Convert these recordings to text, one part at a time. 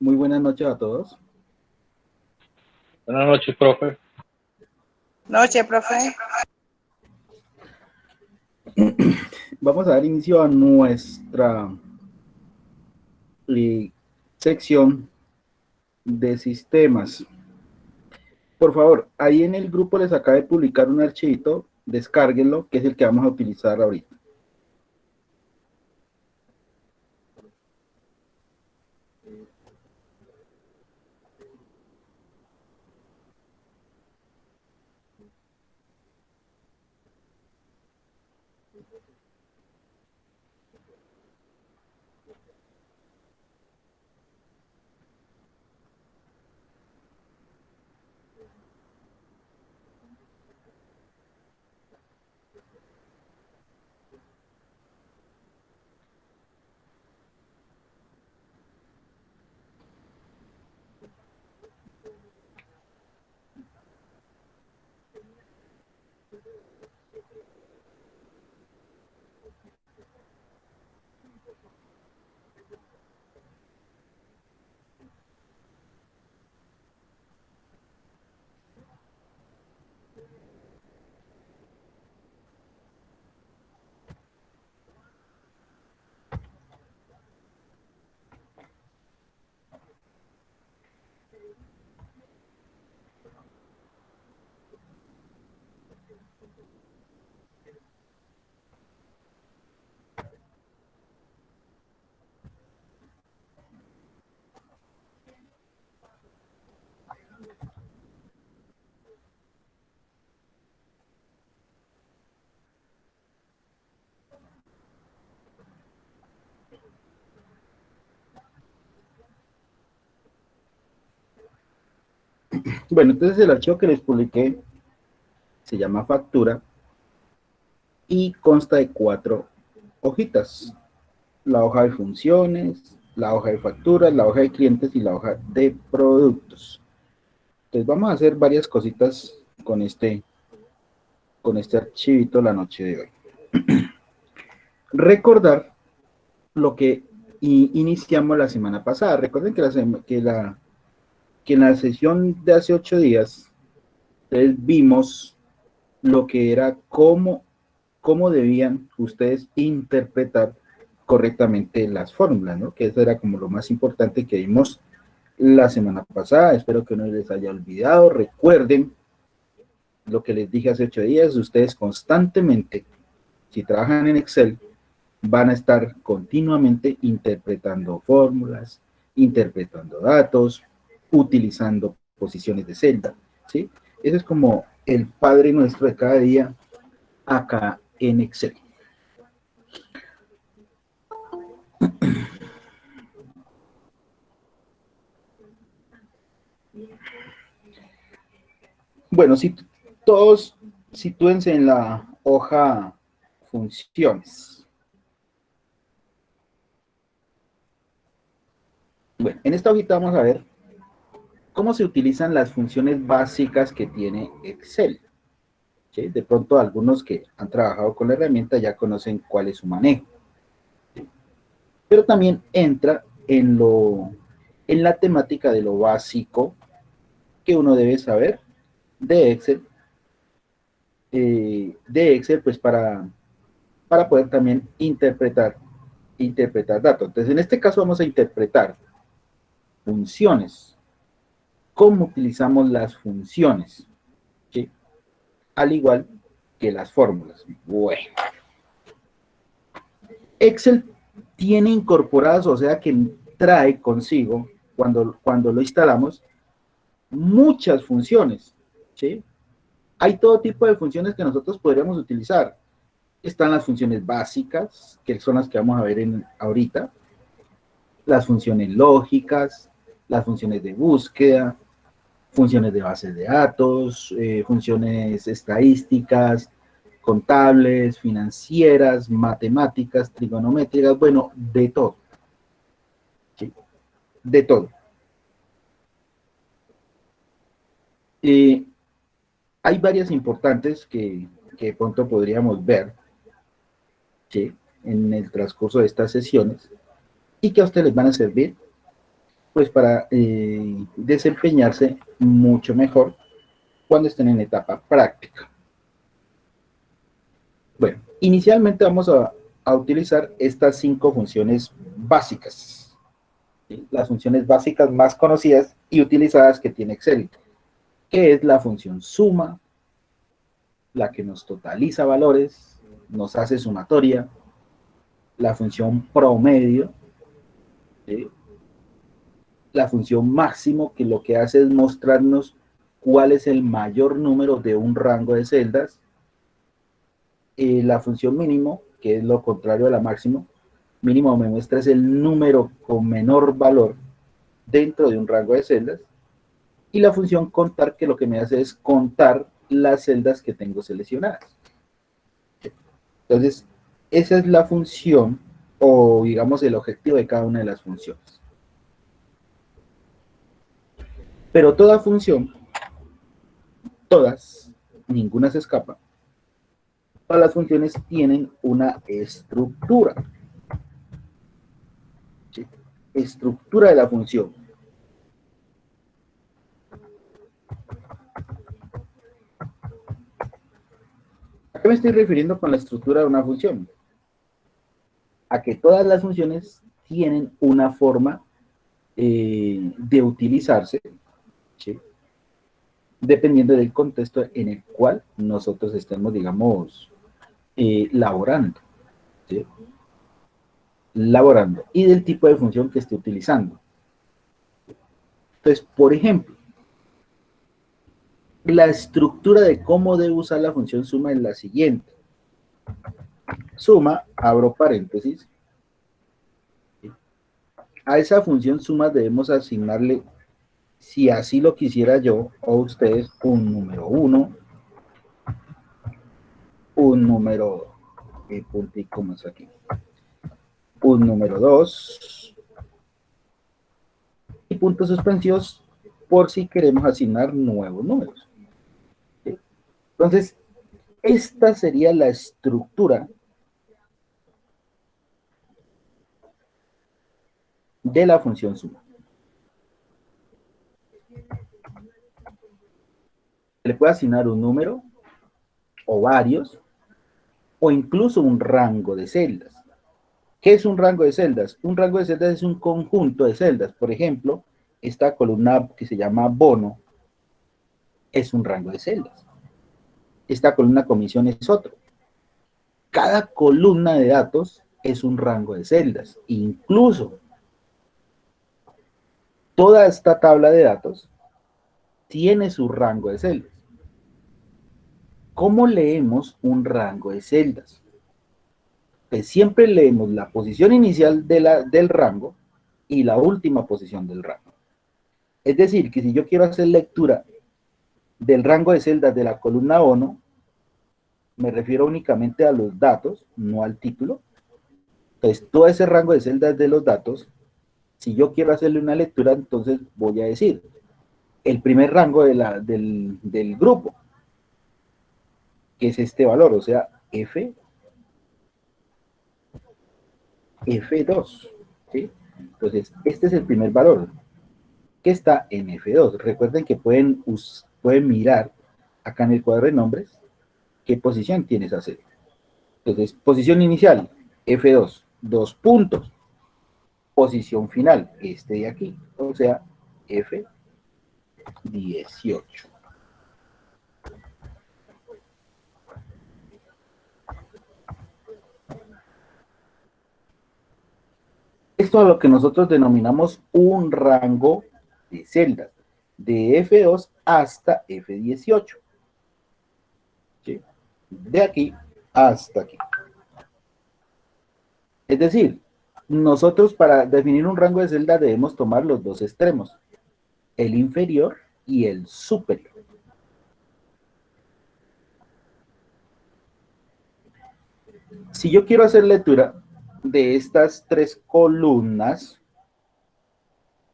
Muy buenas noches a todos. Buenas noches, profe. Noche, profe. Vamos a dar inicio a nuestra sección de sistemas. Por favor, ahí en el grupo les acaba de publicar un archivito, descárguenlo, que es el que vamos a utilizar ahorita. Bueno, entonces el archivo que les publiqué se llama factura y consta de 4 hojitas. La hoja de funciones, la hoja de facturas, la hoja de clientes y la hoja de productos. Entonces vamos a hacer varias cositas con este archivito la noche de hoy. Recordar lo que iniciamos la semana pasada. Recuerden que en la sesión de hace 8 días vimos lo que era cómo debían ustedes interpretar correctamente las fórmulas, ¿no? Que eso era como lo más importante que vimos la semana pasada. Espero que no les haya olvidado. Recuerden lo que les dije hace 8 días. Ustedes constantemente, si trabajan en Excel, van a estar continuamente interpretando fórmulas, interpretando datos, utilizando posiciones de celda, ¿sí? Ese es como el Padre Nuestro de cada día acá en Excel. Bueno, si todos sitúense en la hoja funciones. Bueno, en esta hojita vamos a ver cómo se utilizan las funciones básicas que tiene Excel. ¿Sí? De pronto algunos que han trabajado con la herramienta ya conocen cuál es su manejo. Pero también entra en la temática de lo básico que uno debe saber de Excel, pues para poder también interpretar datos. Entonces, en este caso vamos a interpretar funciones. ¿Cómo utilizamos las funciones? ¿Sí? Al igual que las fórmulas. Bueno. Excel tiene incorporadas, o sea que trae consigo, cuando lo instalamos, muchas funciones, ¿sí? Hay todo tipo de funciones que nosotros podríamos utilizar. Están las funciones básicas, que son las que vamos a ver ahorita, las funciones lógicas, las funciones de búsqueda, funciones de bases de datos, funciones estadísticas, contables, financieras, matemáticas, trigonométricas, bueno, de todo. ¿Sí? De todo. Hay varias importantes que de pronto podríamos ver, ¿sí? En el transcurso de estas sesiones y que a ustedes les van a servir pues para desempeñarse mucho mejor cuando estén en etapa práctica. Bueno, inicialmente vamos a utilizar estas 5 funciones básicas, ¿sí? Las funciones básicas más conocidas y utilizadas que tiene Excel, que es la función suma, la que nos totaliza valores, nos hace sumatoria, la función promedio, ¿sí? La función máximo, que lo que hace es mostrarnos cuál es el mayor número de un rango de celdas, la función mínimo, que es lo contrario a la máximo. Mínimo me muestra es el número con menor valor dentro de un rango de celdas, y la función contar, que lo que me hace es contar las celdas que tengo seleccionadas. Entonces, esa es la función, o digamos el objetivo de cada una de las funciones. Pero toda función, todas, ninguna se escapa, todas las funciones tienen una estructura. ¿Sí? Estructura de la función. ¿A qué me estoy refiriendo con la estructura de una función? A que todas las funciones tienen una forma de utilizarse, ¿sí? Dependiendo del contexto en el cual nosotros estemos, digamos, laborando, ¿sí? Laborando, y del tipo de función que esté utilizando. Entonces, por ejemplo, la estructura de cómo debo usar la función suma es la siguiente. Suma, abro paréntesis. A esa función suma debemos asignarle, si así lo quisiera yo o ustedes, un número 1, un número, puntico más aquí, un número 2 y puntos suspensivos por si queremos asignar nuevos números. ¿Sí? Entonces, esta sería la estructura de la función suma. Le puede asignar un número o varios, o incluso un rango de celdas. ¿Qué es un rango de celdas? Un rango de celdas es un conjunto de celdas. Por ejemplo, esta columna que se llama bono es un rango de celdas. Esta columna comisión es otro. Cada columna de datos es un rango de celdas. Incluso toda esta tabla de datos tiene su rango de celdas. ¿Cómo leemos un rango de celdas? Pues siempre leemos la posición inicial del rango y la última posición del rango. Es decir, que si yo quiero hacer lectura del rango de celdas de la columna 1, me refiero únicamente a los datos, no al título. Entonces, todo ese rango de celdas de los datos, si yo quiero hacerle una lectura, entonces voy a decir el primer rango del grupo, que es este valor, o sea, F2. ¿Sí? Entonces, este es el primer valor que está en F2. Recuerden que pueden mirar acá en el cuadro de nombres qué posición tiene esa celda. Entonces, posición inicial, F2, 2 puntos. Posición final, este de aquí, o sea, F18. Esto es lo que nosotros denominamos un rango de celdas, de F2 hasta F18. ¿Sí? De aquí hasta aquí. Es decir, nosotros para definir un rango de celda debemos tomar los dos extremos, el inferior y el superior. Si yo quiero hacer lectura de estas 3 columnas,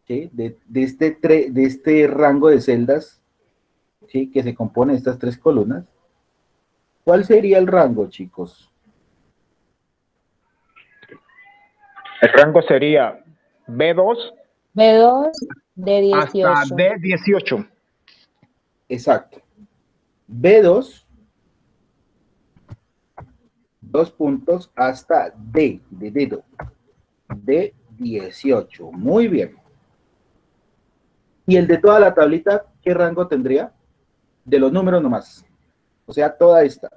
¿sí? de este rango de celdas, ¿sí? que se compone de estas 3 columnas, ¿cuál sería el rango, chicos? El rango sería B2. B2 de hasta 18. D18. Exacto. B2, 2 puntos hasta D, de dedo. D18. Muy bien. ¿Y el de toda la tablita, qué rango tendría? De los números nomás. O sea, toda esta.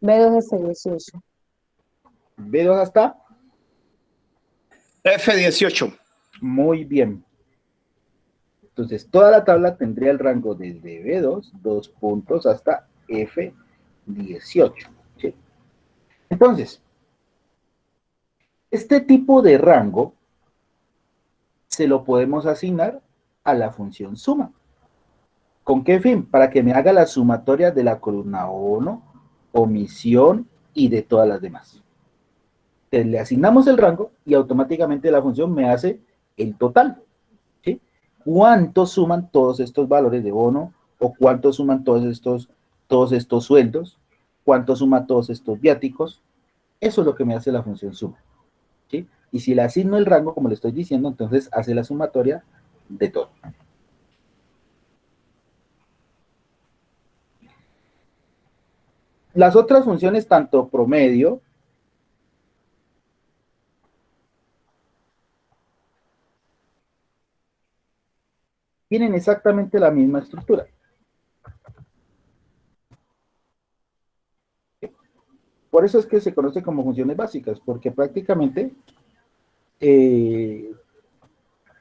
B2 es 18. B2 hasta. F18. Muy bien. Entonces, toda la tabla tendría el rango desde B2, 2 puntos, hasta F18. ¿Sí? Entonces, este tipo de rango se lo podemos asignar a la función suma. ¿Con qué fin? Para que me haga la sumatoria de la columna 1, omisión y de todas las demás. Entonces, le asignamos el rango y automáticamente la función me hace el total. ¿Sí? ¿Cuánto suman todos estos valores de bono? ¿O cuánto suman todos estos sueldos? ¿Cuánto suma todos estos viáticos? Eso es lo que me hace la función suma. ¿Sí? Y si le asigno el rango, como le estoy diciendo, entonces hace la sumatoria de todo. Las otras funciones, tanto promedio, tienen exactamente la misma estructura. Por eso es que se conoce como funciones básicas, porque prácticamente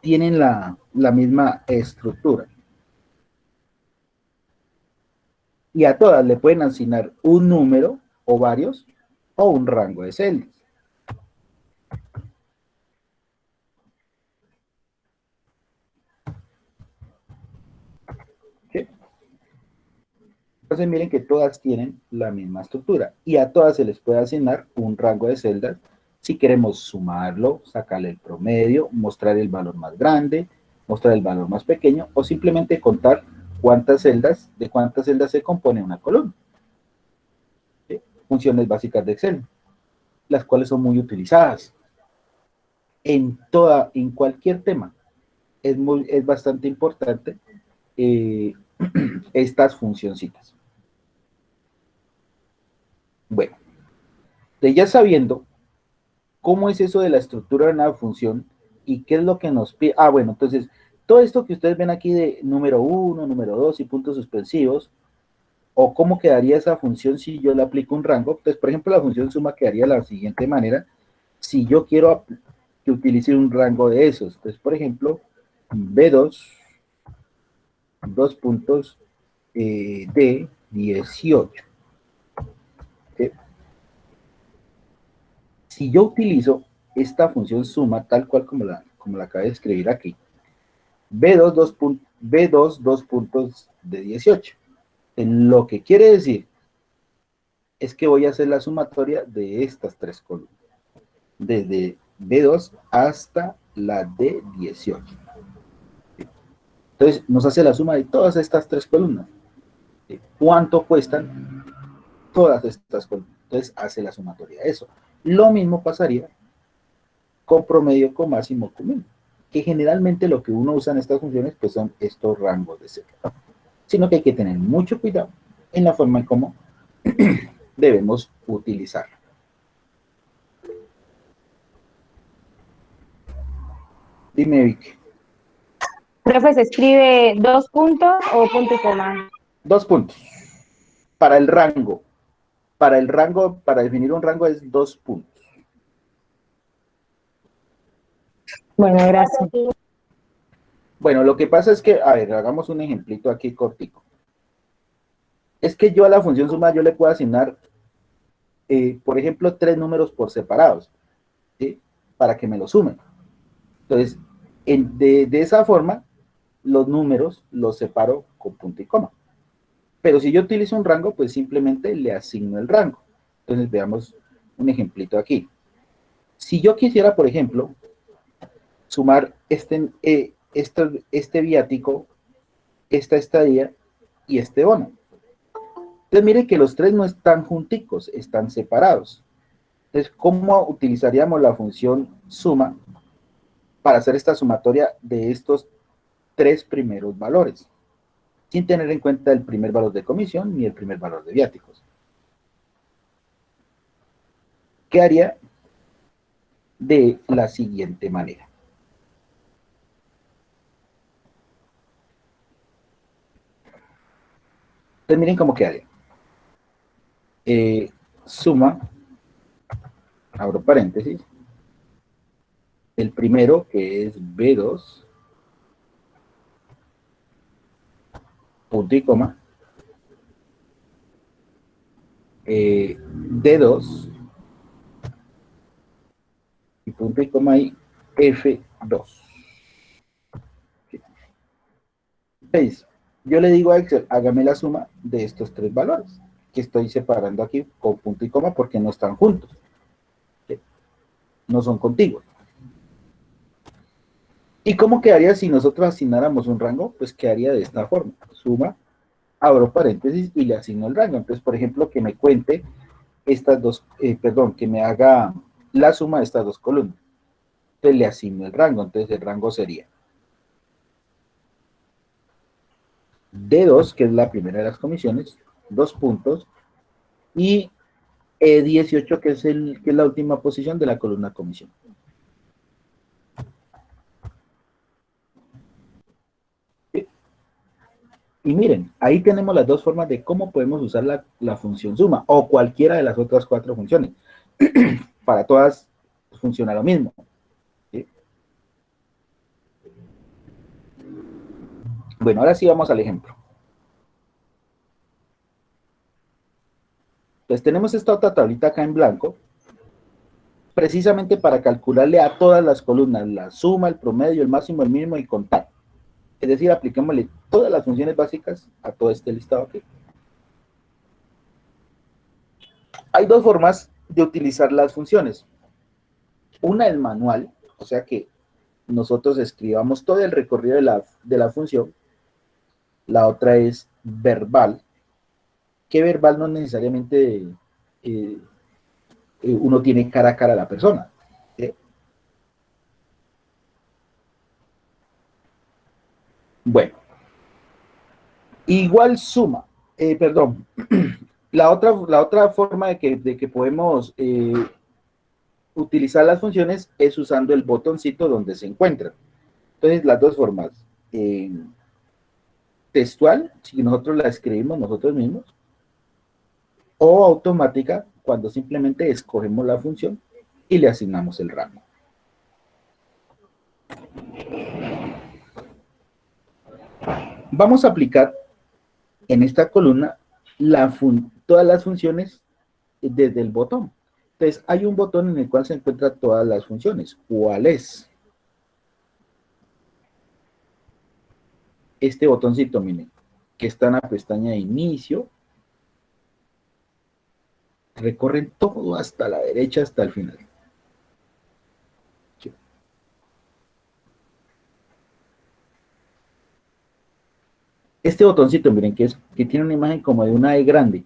tienen la misma estructura. Y a todas le pueden asignar un número o varios o un rango de celdas. ¿Sí? Entonces miren que todas tienen la misma estructura y a todas se les puede asignar un rango de celdas si queremos sumarlo, sacarle el promedio, mostrar el valor más grande, mostrar el valor más pequeño o simplemente contar de cuántas celdas se compone una columna. ¿Sí? Funciones básicas de Excel, las cuales son muy utilizadas en cualquier tema. Es bastante importante estas funcioncitas. Bueno, de ya sabiendo cómo es eso de la estructura de una función y qué es lo que nos pide. Bueno, entonces, todo esto que ustedes ven aquí de número 1, número 2 y puntos suspensivos, o cómo quedaría esa función si yo le aplico un rango. Entonces, por ejemplo, la función suma quedaría de la siguiente manera, si yo quiero que utilice un rango de esos. Entonces, por ejemplo, B2, 2 puntos de 18. ¿Sí? Si yo utilizo esta función suma tal cual como la acabé de escribir aquí, B2, 2 puntos de 18. Lo que quiere decir es que voy a hacer la sumatoria de estas tres columnas, desde B2 hasta la de 18. Entonces, nos hace la suma de todas estas tres columnas. ¿Cuánto cuestan todas estas columnas? Entonces, hace la sumatoria de eso. Lo mismo pasaría con promedio, con máximo, con mínimo, que generalmente lo que uno usa en estas funciones pues son estos rangos de celda. Sino que hay que tener mucho cuidado en la forma en cómo debemos utilizarla. Dime, Vicky. Profe, ¿se escribe 2 puntos o punto y coma? 2 puntos. Para el rango, para definir un rango es 2 puntos. Bueno, gracias. Bueno, lo que pasa es que, a ver, hagamos un ejemplito aquí cortico. Es que yo a la función suma yo le puedo asignar, por ejemplo, 3 números por separados, ¿sí? Para que me lo sumen. Entonces, de esa forma, los números los separo con punto y coma. Pero si yo utilizo un rango, pues simplemente le asigno el rango. Entonces, veamos un ejemplito aquí. Si yo quisiera, por ejemplo, sumar este viático, esta estadía y este bono. Entonces, mire que los tres no están junticos, están separados. Entonces, ¿cómo utilizaríamos la función suma para hacer esta sumatoria de estos tres primeros valores, sin tener en cuenta el primer valor de comisión ni el primer valor de viáticos? Quedaría de la siguiente manera. Entonces, miren cómo quedaría. Suma, abro paréntesis, el primero, que es B2, punto y coma, D2, y punto y coma y F2. Entonces, yo le digo a Excel, hágame la suma de estos tres valores, que estoy separando aquí con punto y coma porque no están juntos, ¿sí? No son contiguos. ¿Y cómo quedaría si nosotros asignáramos un rango? Pues quedaría de esta forma: suma, abro paréntesis y le asigno el rango. Entonces, por ejemplo, que me cuente estas dos, que me haga la suma de estas dos columnas. Entonces le asigno el rango. Entonces el rango sería D2, que es la primera de las comisiones, 2 puntos, y E18, que es la última posición de la columna comisión. Y miren, ahí tenemos las dos formas de cómo podemos usar la función suma, o cualquiera de las otras 4 funciones. Para todas funciona lo mismo, ¿sí? Bueno, ahora sí vamos al ejemplo. Entonces tenemos esta otra tablita acá en blanco, precisamente para calcularle a todas las columnas la suma, el promedio, el máximo, el mínimo y contar. Es decir, apliquémosle todas las funciones básicas a todo este listado aquí. Hay dos formas de utilizar las funciones. Una es manual, o sea que nosotros escribamos todo el recorrido de la función. La otra es verbal, que verbal no necesariamente uno tiene cara a cara a la persona, ¿sí? Bueno, igual suma, perdón, la otra forma de que podemos utilizar las funciones es usando el botoncito donde se encuentran. Entonces, las dos formas, textual, si nosotros la escribimos nosotros mismos, o automática, cuando simplemente escogemos la función y le asignamos el rango. Vamos a aplicar en esta columna todas las funciones desde el botón. Entonces, hay un botón en el cual se encuentran todas las funciones. ¿Cuál es? Este botoncito, miren, que está en la pestaña de inicio. Recorren todo hasta la derecha, hasta el final. Sí. Este botoncito, miren, que tiene una imagen como de una E grande.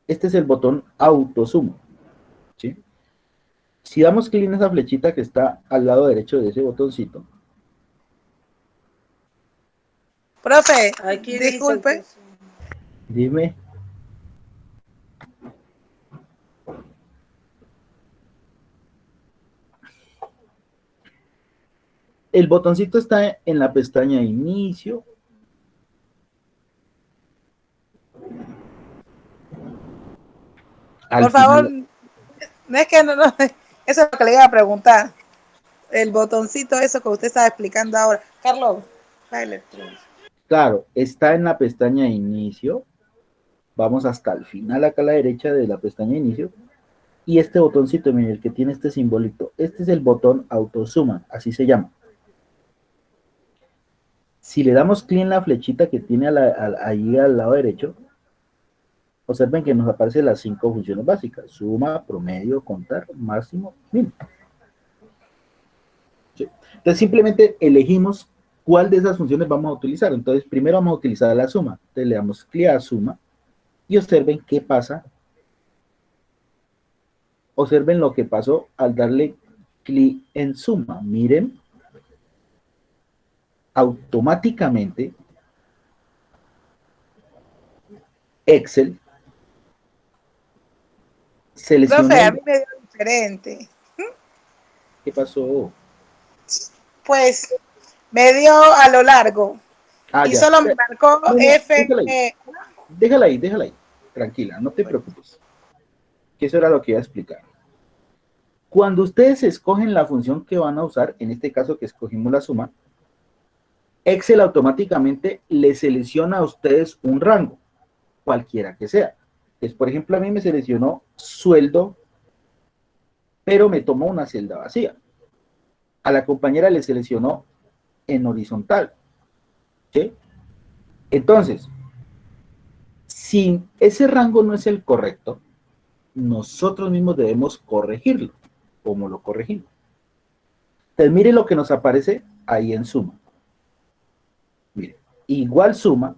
Este es el botón autosuma, ¿sí? Si damos clic en esa flechita que está al lado derecho de ese botoncito. Profe, disculpe. Dime. El botoncito está en la pestaña de inicio. Por favor, no es que no, eso es lo que le iba a preguntar. El botoncito, eso que usted estaba explicando ahora. Carlos, claro, está en la pestaña de inicio. Vamos hasta el final, acá a la derecha de la pestaña de inicio. Y este botoncito, miren, el que tiene este simbolito, este es el botón autosuma, así se llama. Si le damos clic en la flechita que tiene ahí al lado derecho, observen que nos aparecen las 5 funciones básicas: suma, promedio, contar, máximo, mínimo. ¿Sí? Entonces simplemente elegimos cuál de esas funciones vamos a utilizar. Entonces primero vamos a utilizar la suma. Entonces le damos clic a suma y observen qué pasa Observen lo que pasó al darle clic en suma. Miren, automáticamente Excel Profe, seleccionó a el... mí me dio diferente. ¿Qué pasó? Pues me dio a lo largo Ah, y ya. solo me marcó No, no, F. déjala ahí. Déjala ahí, déjala ahí. Tranquila, no te preocupes. Que eso era lo que iba a explicar. Cuando ustedes escogen la función que van a usar, en este caso que escogimos la suma, Excel automáticamente les selecciona a ustedes un rango, cualquiera que sea. Pues, por ejemplo, a mí me seleccionó sueldo, pero me tomó una celda vacía. A la compañera le seleccionó en horizontal. ¿Sí? Entonces, si ese rango no es el correcto, nosotros mismos debemos corregirlo. ¿Cómo lo corregimos? Entonces, mire lo que nos aparece ahí en suma. Mire, igual suma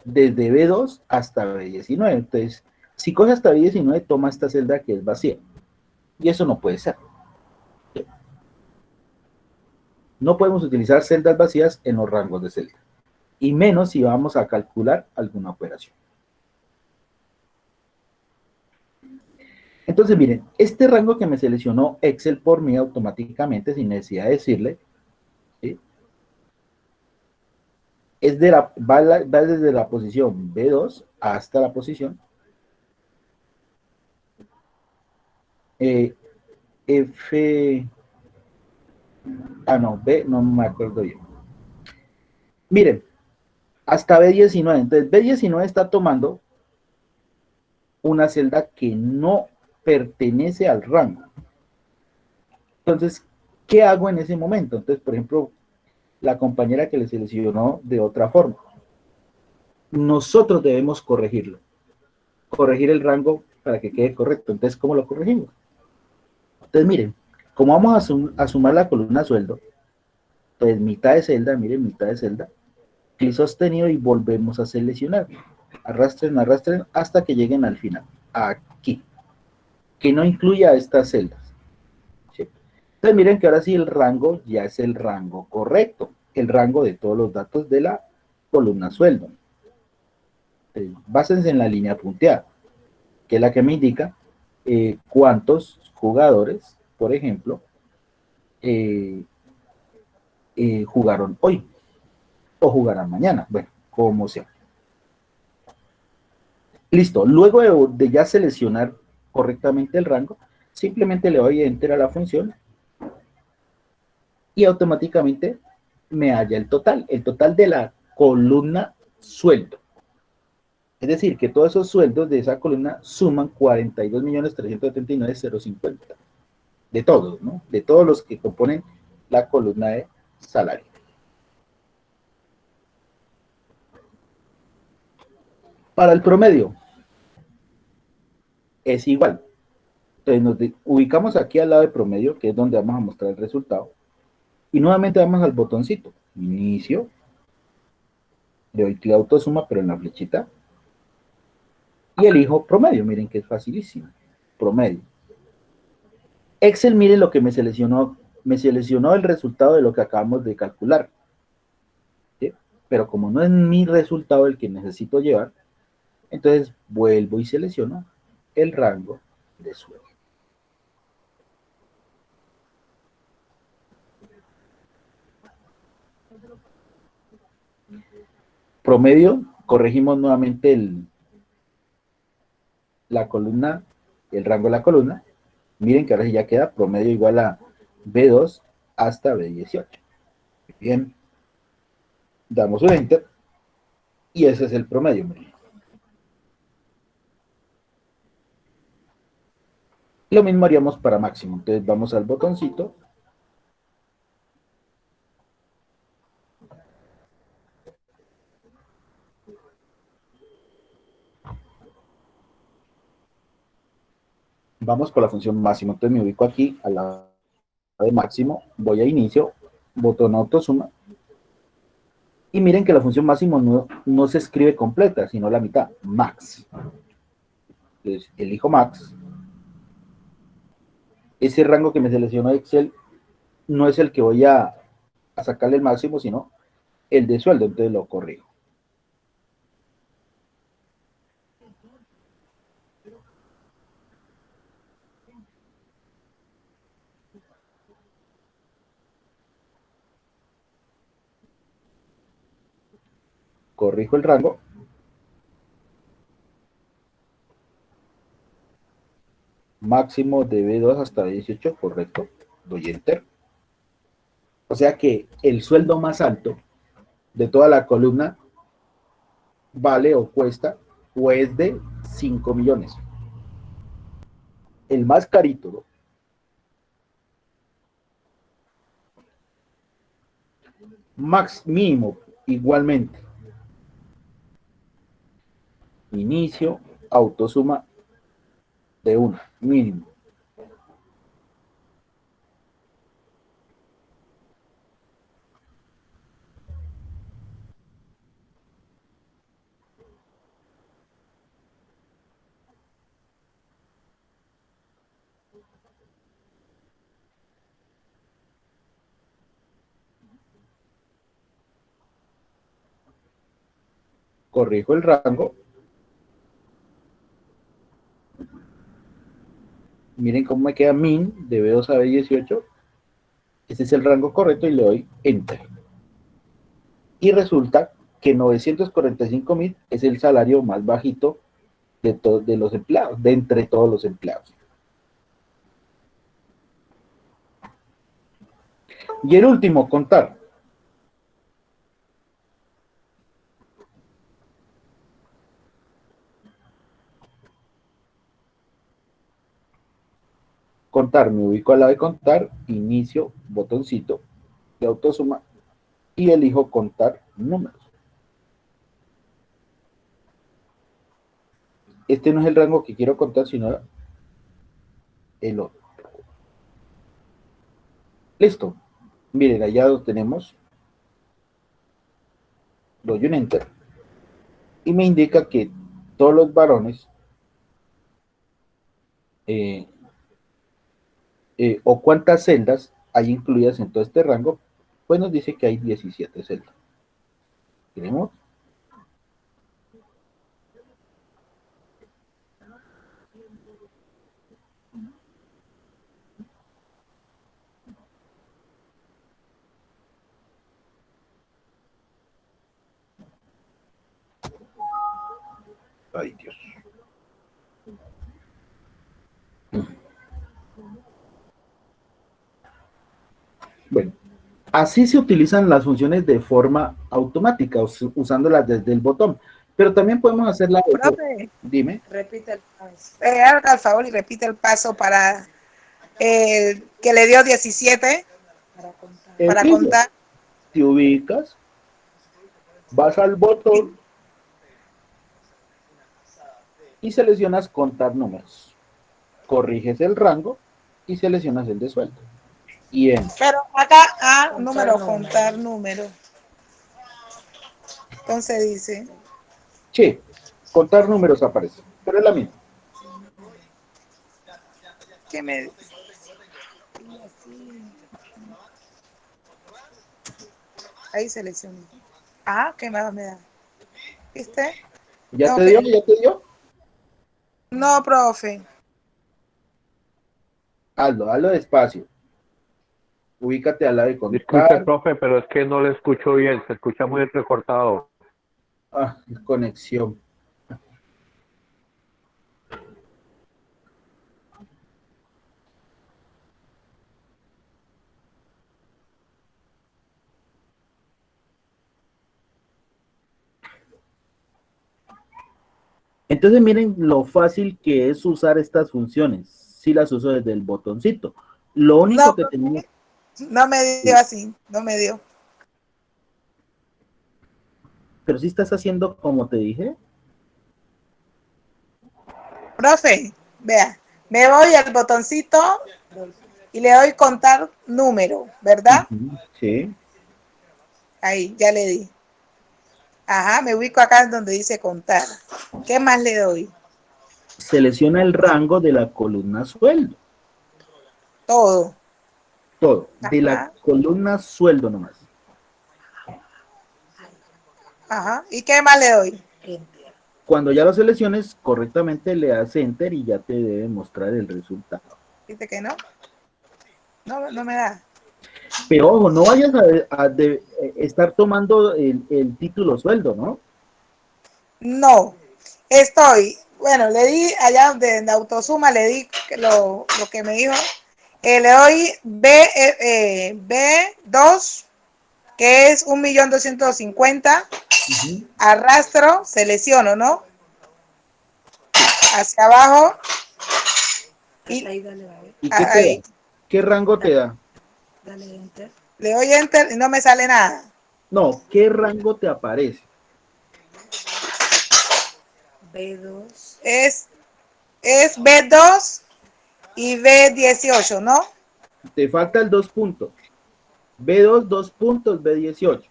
desde B2 hasta B19. Entonces, si coge hasta B19, toma esta celda que es vacía. Y eso no puede ser. No podemos utilizar celdas vacías en los rangos de celda. Y menos si vamos a calcular alguna operación. Entonces, miren, este rango que me seleccionó Excel por mí automáticamente, sin necesidad de decirle, ¿sí? Va desde la posición B2 hasta la posición F... Ah, no, B, no me acuerdo yo. Miren, hasta B19. Entonces, B19 está tomando una celda que no pertenece al rango. Entonces, ¿qué hago en ese momento? Entonces, por ejemplo, la compañera que le seleccionó de otra forma. Nosotros debemos corregirlo. Corregir el rango para que quede correcto. Entonces, ¿cómo lo corregimos? Entonces, miren, como vamos a sumar la columna sueldo, pues mitad de celda, miren, mitad de celda, clic sostenido y volvemos a seleccionar. Arrastren, arrastren hasta que lleguen al final. Aquí. Que no incluya estas celdas. ¿Sí? Entonces miren que ahora sí el rango ya es el rango correcto. El rango de todos los datos de la columna sueldo. Entonces, básense en la línea punteada, que es la que me indica cuántos jugadores, por ejemplo, eh, jugaron hoy o jugarán mañana. Bueno, como sea. Listo. Luego de ya seleccionar correctamente el rango, simplemente le doy enter a la función y automáticamente me halla el total de la columna sueldo. Es decir, que todos esos sueldos de esa columna suman 42.379.050. De todos, ¿no? De todos los que componen la columna de salario. Para el promedio, es igual. Entonces nos ubicamos aquí al lado de promedio, que es donde vamos a mostrar el resultado. Y nuevamente vamos al botoncito, inicio. Le doy clic autosuma, pero en la flechita. Y elijo promedio, miren que es facilísimo. Promedio. Excel, miren lo que me seleccionó el resultado de lo que acabamos de calcular. ¿Sí? Pero como no es mi resultado el que necesito llevar, entonces vuelvo y selecciono el rango de sueldo. Promedio, corregimos nuevamente la columna, el rango de la columna. Miren que ahora sí ya queda promedio igual a B2 hasta B18. Bien. Damos un enter. Y ese es el promedio. Miren. Lo mismo haríamos para máximo. Entonces vamos al botoncito. Vamos con la función máximo. Entonces me ubico aquí a la de máximo. Voy a inicio. Botón autosuma. Y miren que la función máximo no se escribe completa, sino la mitad. Max. Entonces elijo max. ese rango que me seleccionó Excel no es el que voy a sacarle el máximo, sino el de sueldo, entonces lo corrijo. Corrijo el rango. Máximo de B2 hasta B18, correcto. Doy Enter. O sea que el sueldo más alto de toda la columna vale o cuesta o es de 5 millones. El más carito, ¿no? Max mínimo, igualmente. Inicio, autosuma de 1, mínimo. Corrijo el rango. Miren cómo me queda min de B2 a B18. Este es el rango correcto y le doy Enter. Y resulta que 945,000 es el salario más bajito de los empleados, de entre todos los empleados. Y el último, contar. Contar, me ubico al lado de contar, inicio, botoncito de autosuma y elijo contar números. Este no es el rango que quiero contar, sino el otro. Listo. Miren, allá lo tenemos. Doy un Enter. Y me indica que todos los varones o cuántas celdas hay incluidas en todo este rango, pues nos dice que hay 17 celdas. ¿Tenemos? Ay, Dios. Bueno, así se utilizan las funciones de forma automática, usándolas desde el botón. Pero también podemos hacerla. Profe, dime. repite el paso. Haga el favor y repite el paso para que le dio 17 para contar. Te ubicas, vas al botón y seleccionas contar números. Corriges el rango y seleccionas el de sueldo. Y pero acá, número, contar número. Entonces dice. Sí, contar números aparece, pero es la misma. ¿Qué me ahí selecciono. ¿Qué más me da? ¿Viste? ¿Ya te dio? ¿Ya te dio? No, profe. Hazlo despacio. Ubícate al lado de contar. Disculpe, profe, pero es que no le escucho bien, se escucha muy entrecortado. Conexión. Entonces miren lo fácil que es usar estas funciones. Si las uso desde el botoncito. Lo único que tenemos. No me dio así, no me dio. Pero si estás haciendo como te dije. Profe, vea, me voy al botoncito y le doy contar número, ¿verdad? Sí. Ahí, ya le di. Ajá, me ubico acá donde dice contar. ¿Qué más le doy? Selecciona el rango de la columna sueldo. Todo. todo, de la Ajá. columna sueldo nomás. Ajá. ¿Y qué más le doy? Cuando ya lo selecciones correctamente, le das Enter y ya te debe mostrar el resultado. ¿Viste que no? No, no me da. Pero ojo, no vayas a estar tomando el título sueldo, ¿no? No. Estoy. Bueno, le di allá de Autosuma, le di lo que me dijo. Le doy B2, que es 1.250.000. Ujú. Arrastro, selecciono, ¿no? Sí. Hacia abajo. Y ¿Y qué te ahí. da? ¿Qué rango te da? Le doy Enter y no me sale nada. No, ¿qué rango te aparece? Es B2 y B18, ¿no? Te falta el 2 puntos. B2, 2 puntos, B18.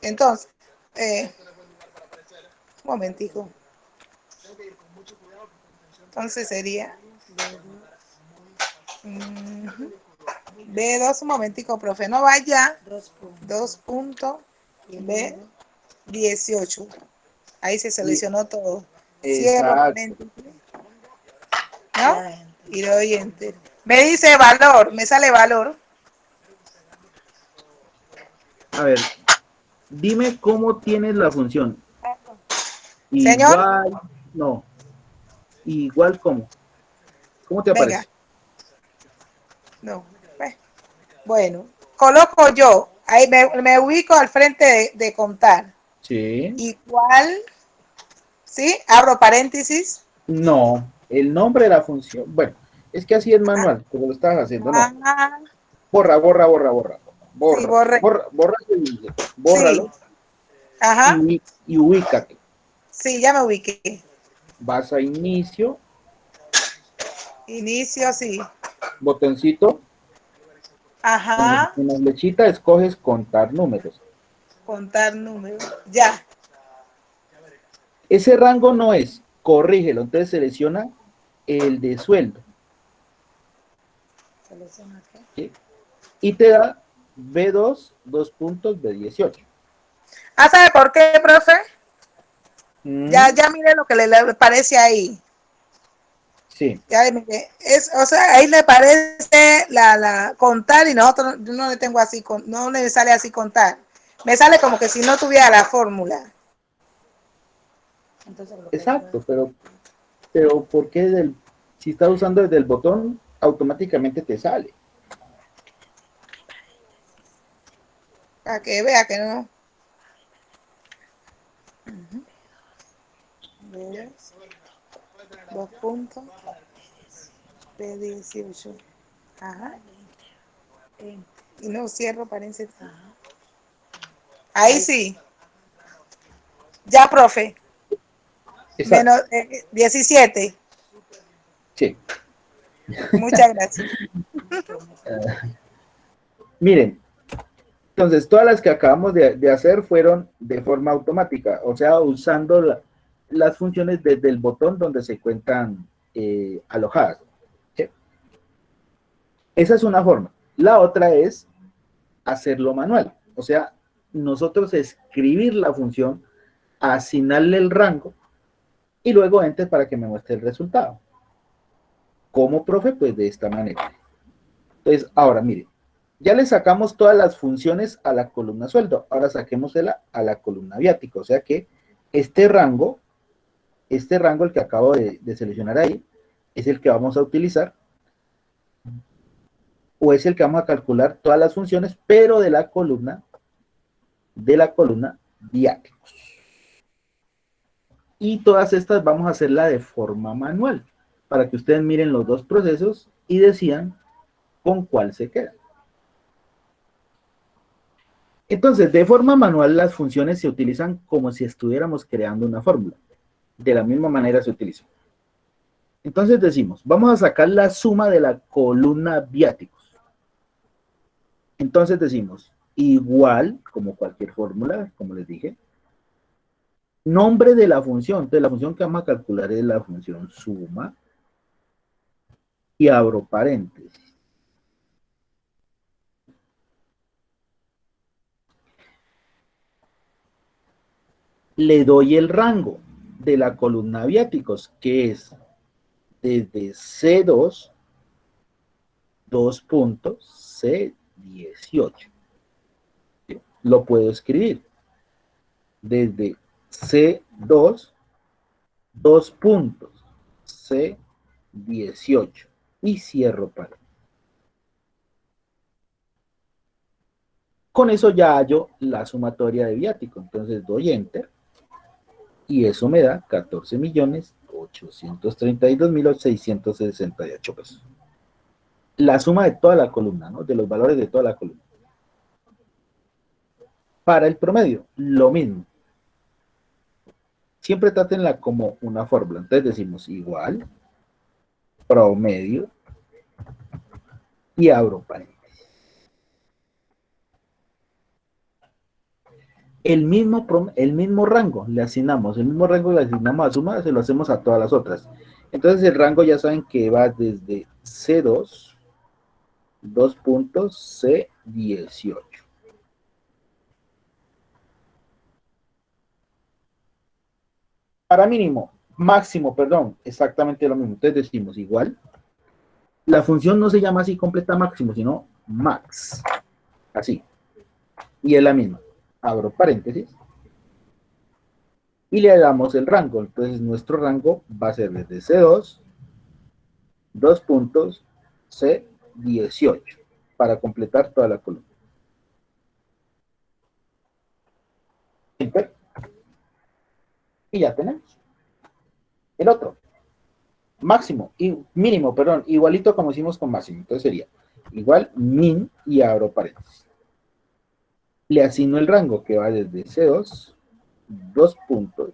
Entonces, un momentico. Entonces sería B2, un momentico, profe, no vaya. 2 puntos, B18. Ahí se Y- seleccionó todo. Cierro Exacto. paréntesis, ¿no? Y le doy Enter. Me dice valor, me sale valor. A ver, dime cómo tienes la función. Señor, Igual, no. Igual cómo. ¿Cómo te venga. aparece? No. Bueno, coloco yo. Ahí me ubico al frente de contar. Sí. Igual, ¿sí? Abro paréntesis. No. El nombre de la función. Bueno, es que así es manual, como lo estabas haciendo. No. Ah, Borra, borra, borra, borra. sí, Borra, borré. borra, borra ese video. Sí, Bórralo ajá. y ubícate. Sí, ya me ubiqué. Vas a inicio, Inicio, sí. botoncito, Ajá. en la flechita escoges contar números. Contar números. Ya. Ese rango no es, corrígelo, entonces selecciona el de sueldo, ¿sí? Y te da B2, 2 puntos, B18. Ah, ¿sabe por qué, profe? Ya, Mm, ya mire lo que le parece ahí. sí, Ya mire, o sea, ahí le parece la contar y nosotros yo no le tengo así, no le sale así contar. Me sale como que si no tuviera la fórmula. exacto, pero ¿por qué si estás usando desde el botón, automáticamente te sale? Para que vea que no. Dos puntos. B18. Ajá. Y no cierro paréntesis. Ahí sí. Ya, profe. Exacto, Menos 17. sí. Muchas gracias. Miren, entonces todas las que acabamos de hacer fueron de forma automática, o sea, usando las funciones desde el botón donde se encuentran alojadas. ¿Sí? Esa es una forma. La otra es hacerlo manual, o sea, nosotros escribir la función, asignarle el rango y luego enter para que me muestre el resultado. ¿Cómo, profe? Pues de esta manera. Entonces, ahora miren, ya le sacamos todas las funciones a la columna sueldo, ahora saquémosela a la columna viático, o sea que este rango, el que acabo de seleccionar ahí, es el que vamos a utilizar, o es el que vamos a calcular todas las funciones, pero de la columna viáticos. Y todas estas vamos a hacerla de forma manual, para que ustedes miren los dos procesos y decidan con cuál se quedan. Entonces, de forma manual, las funciones se utilizan como si estuviéramos creando una fórmula. De la misma manera se utilizan. Entonces decimos, vamos a sacar la suma de la columna viáticos. Entonces decimos, igual, como cualquier fórmula, como les dije, nombre de la función. Entonces la función que vamos a calcular es la función suma. y abro paréntesis. Le doy el rango de la columna viáticos, que es desde C2, 2 puntos, C18. Lo puedo escribir desde C2, 2 puntos, C18 y cierro paréntesis. Con eso ya hallo la sumatoria de viático, entonces doy enter y eso me da 14.832.668 pesos. La suma de toda la columna, ¿no? De los valores de toda la columna. Para el promedio, lo mismo. Siempre trátenla como una fórmula. Entonces decimos igual, promedio, y abro paréntesis. El mismo rango le asignamos, a suma, se lo hacemos a todas las otras. Entonces el rango ya saben que va desde C2, 2 puntos, C18. Para mínimo, máximo, perdón, exactamente lo mismo. Entonces decimos igual. La función no se llama así completa máximo, sino max. Así. Y es la misma. Abro paréntesis. Y le damos el rango. Entonces nuestro rango va a ser desde C2, 2 puntos, C18. Para completar toda la columna. Enter. Y ya tenemos. El otro. Máximo y mínimo, perdón, igualito como hicimos con máximo. Entonces sería igual min y abro paréntesis. Le asigno el rango que va desde C2, 2 puntos,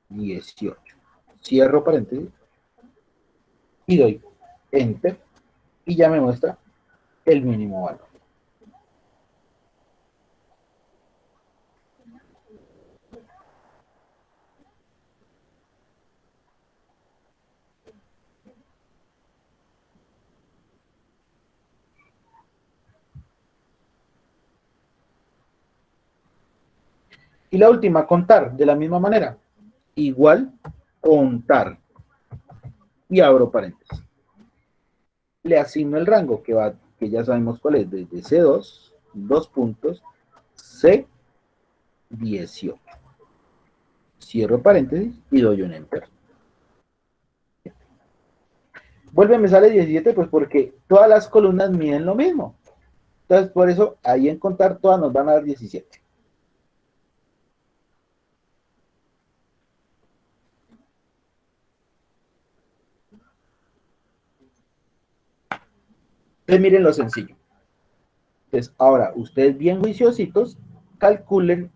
C18. Cierro paréntesis y doy enter y ya me muestra el mínimo valor. Y la última, contar de la misma manera. Igual, contar. Y abro paréntesis. Le asigno el rango que va, que ya sabemos cuál es, desde C2, 2 puntos, C18. Cierro paréntesis y doy un enter. Vuelve, me sale 17, pues porque todas las columnas miden lo mismo. Entonces, por eso, ahí en contar todas nos van a dar 17. Entonces, miren lo sencillo. Entonces, ahora, ustedes bien juiciositos, calculen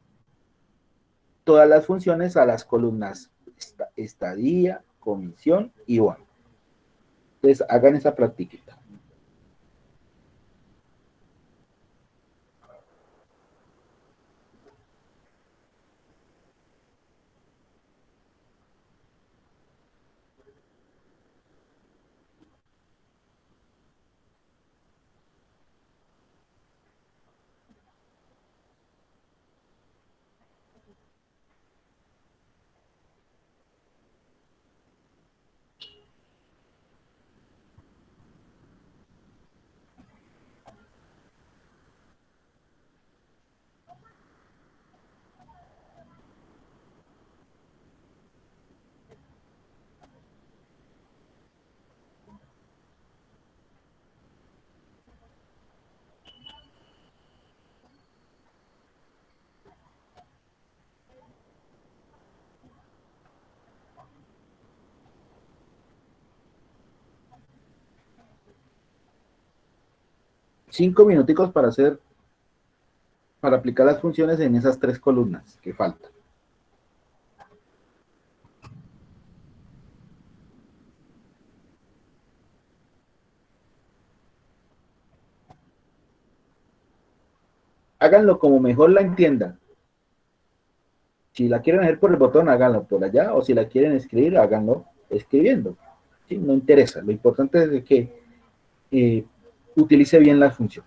todas las funciones a las columnas estadía, comisión y bono. Entonces, hagan esa practiquita. Cinco minuticos para aplicar las funciones en esas tres columnas que faltan. Háganlo como mejor la entiendan. Si la quieren hacer por el botón, háganlo por allá, o si la quieren escribir, háganlo escribiendo. ¿sí? No interesa, lo importante es de que eh, utilice bien la función.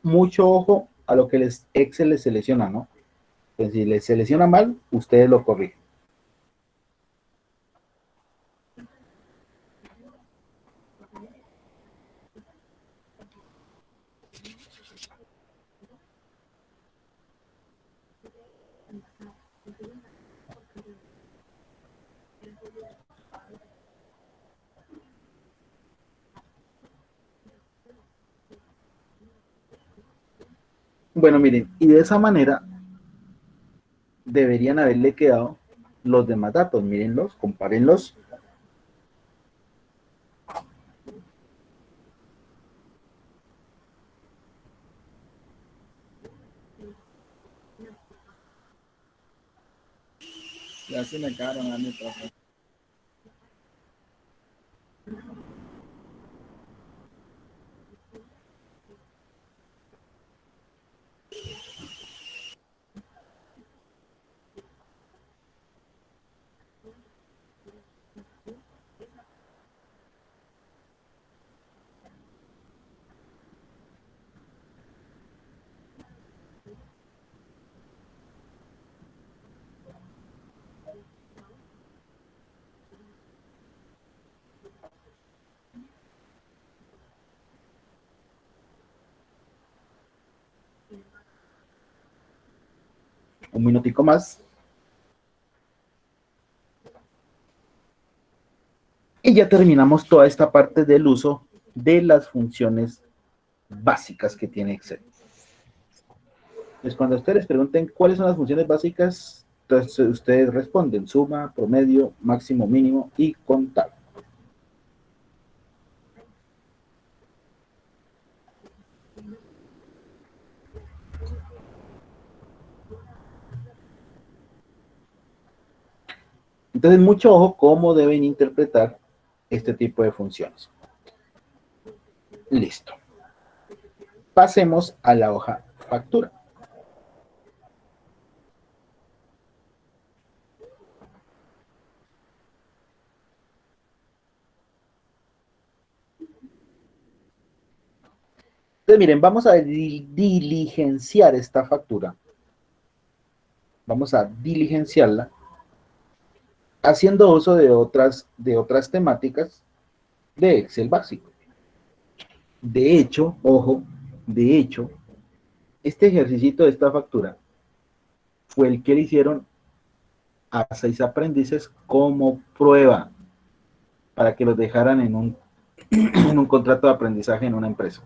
mucho ojo a lo que Excel les selecciona, ¿no? Pues si les selecciona mal, ustedes lo corrigen. Bueno, miren, y de esa manera deberían haberle quedado los demás datos. Mírenlos, compárenlos. Ya se me acabaron a mi profe. Un minutico más. Y ya terminamos toda esta parte del uso de las funciones básicas que tiene Excel. Pues cuando ustedes pregunten cuáles son las funciones básicas, entonces ustedes responden suma, promedio, máximo, mínimo y contar. Entonces, mucho ojo cómo deben interpretar este tipo de funciones. Listo. Pasemos a la hoja factura. Entonces, miren, vamos a diligenciar esta factura. Vamos a diligenciarla haciendo uso de otras temáticas de Excel básico. De hecho, ojo, de hecho, este ejercicio de esta factura fue el que le hicieron a 6 aprendices como prueba para que los dejaran en un contrato de aprendizaje en una empresa.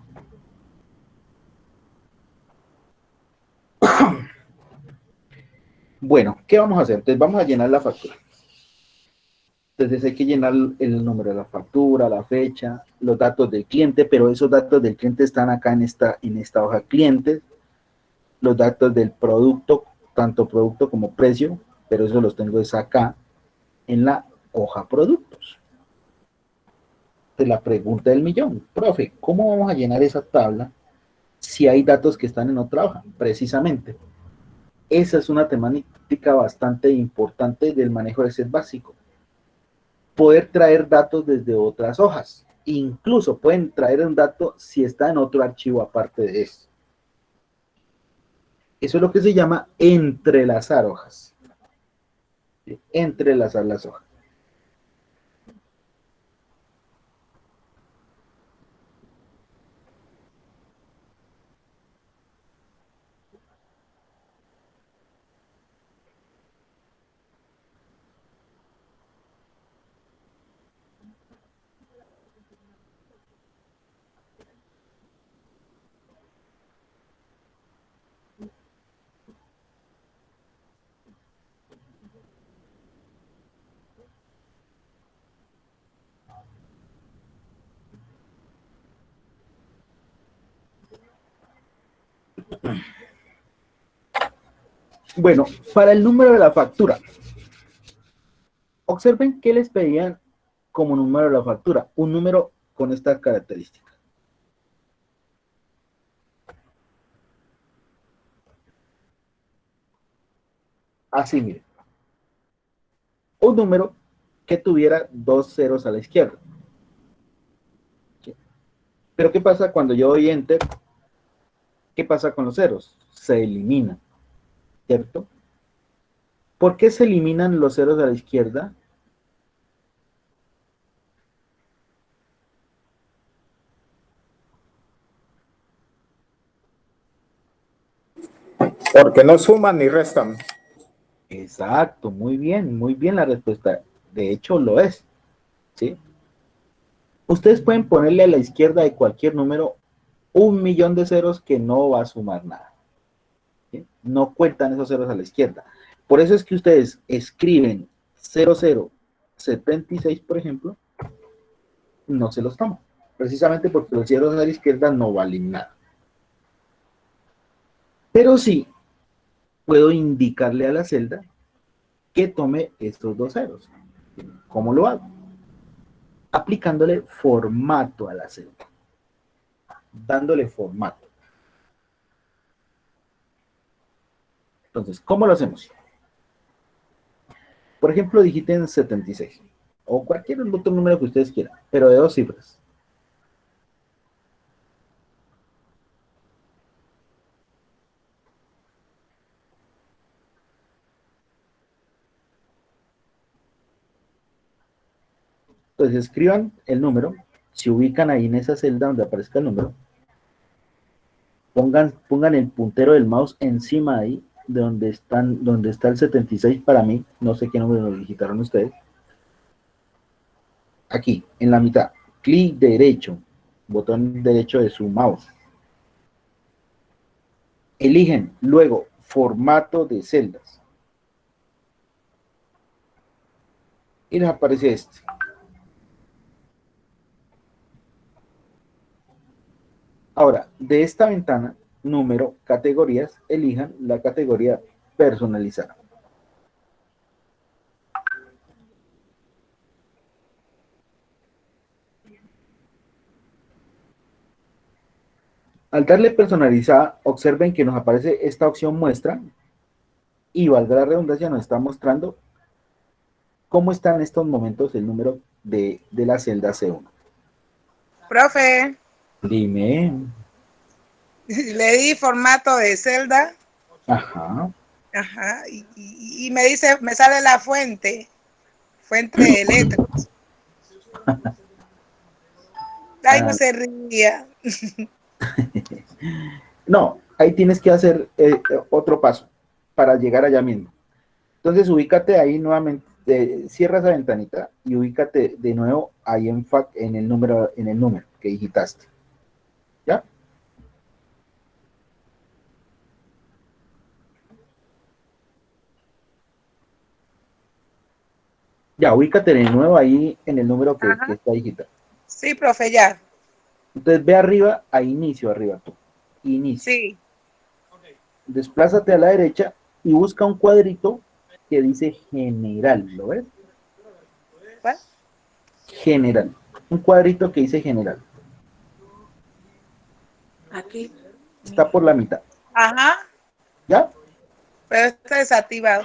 Bueno, ¿qué vamos a hacer? Entonces vamos a llenar la factura. Entonces hay que llenar el número de la factura, la fecha, los datos del cliente, pero esos datos del cliente están acá en esta hoja clientes, los datos del producto, tanto producto como precio, pero eso los tengo es acá en la hoja productos. Entonces la pregunta del millón, profe, ¿cómo vamos a llenar esa tabla si hay datos que están en otra hoja? Precisamente, esa es una temática bastante importante del manejo de Excel básico. Poder traer datos desde otras hojas. Incluso pueden traer un dato si está en otro archivo aparte de eso. Eso es lo que se llama entrelazar hojas. ¿Sí? Entrelazar las hojas. Bueno, para el número de la factura, observen que les pedían como número de la factura, un número con estas características. Así, miren. Un número que tuviera 2 ceros a la izquierda. ¿Sí? Pero ¿qué pasa cuando yo doy Enter? ¿Qué pasa con los ceros? Se eliminan, ¿cierto? ¿Por qué se eliminan los ceros a la izquierda? Porque no suman ni restan. Exacto, muy bien la respuesta. De hecho, lo es, ¿sí? Ustedes pueden ponerle a la izquierda de cualquier número 1.000.000 de ceros que no va a sumar nada, ¿sí? No cuentan esos ceros a la izquierda. Por eso es que ustedes escriben 0076, por ejemplo, no se los toman. Precisamente porque los ceros a la izquierda no valen nada. Pero sí puedo indicarle a la celda que tome estos dos ceros. ¿Cómo lo hago? Aplicándole formato a la celda. Dándole formato. Entonces, ¿cómo lo hacemos? Por ejemplo, digiten 76 o cualquier otro número que ustedes quieran, pero de 2 cifras. Entonces escriban el número, se ubican ahí en esa celda donde aparezca el número, pongan el puntero del mouse encima ahí, de donde está el 76 para mí, no sé qué número lo digitaron ustedes. Aquí, en la mitad, clic derecho, botón derecho de su mouse. Eligen luego formato de celdas. Y les aparece este. Ahora, de esta ventana, número, categorías, elijan la categoría personalizada. Al darle personalizada, observen que nos aparece esta opción muestra y, valga la redundancia, nos está mostrando cómo está en estos momentos el número de la celda C1. Profe, Dime. le di formato de celda. Ajá. Ajá, y me dice, me sale la fuente de letras. Ay, no se ría. No, ahí tienes que hacer otro paso para llegar allá mismo. Entonces, ubícate ahí nuevamente, cierra esa ventanita y ubícate de nuevo ahí en el número que digitaste. ¿Ya? Ya, ubícate de nuevo ahí en el número que está digitado. Sí, profe, ya. Entonces, ve arriba, a inicio, arriba tú. Inicio. Sí. Desplázate a la derecha y busca un cuadrito que dice general, ¿lo ves? ¿Cuál? General. Un cuadrito que dice general. Aquí. Está por la mitad. Ajá. ¿Ya? Pero está desactivado.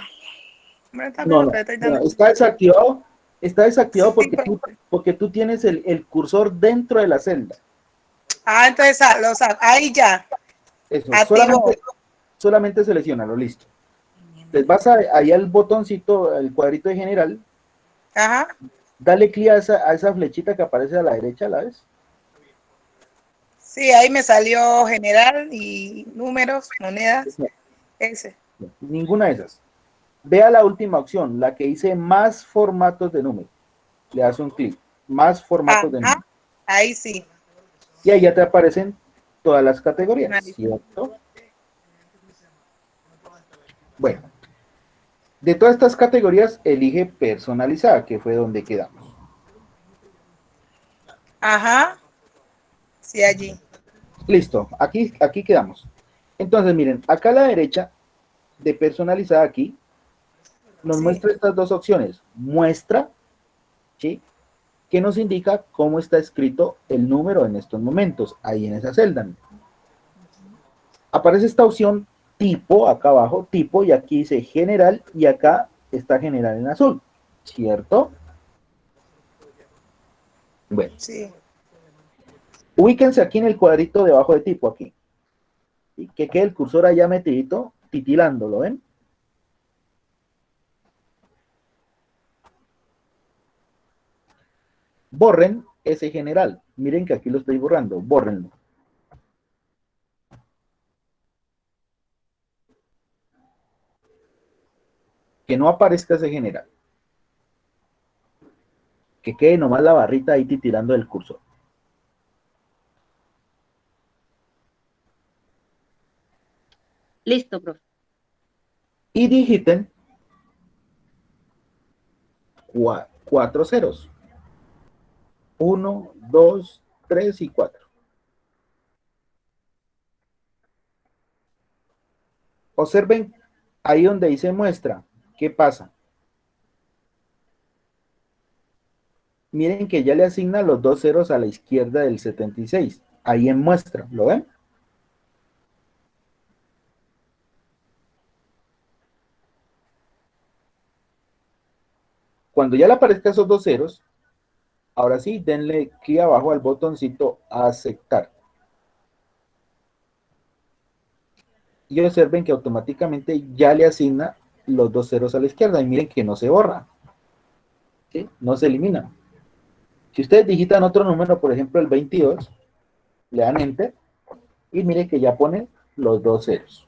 No, está desactivado Sí, porque tú tienes el cursor dentro de la celda. Ah, entonces ahí ya. Eso, Activó. solamente seleccionalo, listo. Entonces vas ahí al botoncito, al cuadrito de general. Ajá. Dale clic a esa flechita que aparece a la derecha, ¿la ves? Sí, ahí me salió general y números, monedas. Ese. Ninguna de esas. Ve a la última opción, la que dice más formatos de números. Le das un clic. Más formatos de Ajá. números. Ahí sí. Y ahí ya te aparecen todas las categorías, ¿cierto? Bueno, de todas estas categorías, elige personalizada, que fue donde quedamos. Ajá. Sí, allí. Listo, aquí quedamos. Entonces, miren, acá a la derecha de personalizada aquí, nos muestra estas dos opciones. Muestra, ¿sí? Que nos indica cómo está escrito el número en estos momentos, ahí en esa celda. Aparece esta opción tipo, acá abajo, tipo, y aquí dice general, y acá está general en azul, ¿cierto? Bueno. Sí. Ubíquense aquí en el cuadrito debajo de tipo, aquí. Y que quede el cursor allá metidito, titilando, ¿lo ven? Borren ese general. Miren que aquí lo estoy borrando, bórrenlo. Que no aparezca ese general. Que quede nomás la barrita ahí titilando del cursor. Listo, profe. Y digiten 4 ceros. 1, 2, 3 y 4. Observen ahí donde dice muestra. ¿Qué pasa? Miren que ya le asigna los 2 ceros a la izquierda del 76. Ahí en muestra. ¿Lo ven? Cuando ya le aparezcan esos 2 ceros, ahora sí, denle clic abajo al botoncito aceptar. Y observen que automáticamente ya le asigna los 2 ceros a la izquierda. Y miren que no se borra. ¿Sí? No se elimina. Si ustedes digitan otro número, por ejemplo el 22, le dan enter y miren que ya pone los 2 ceros.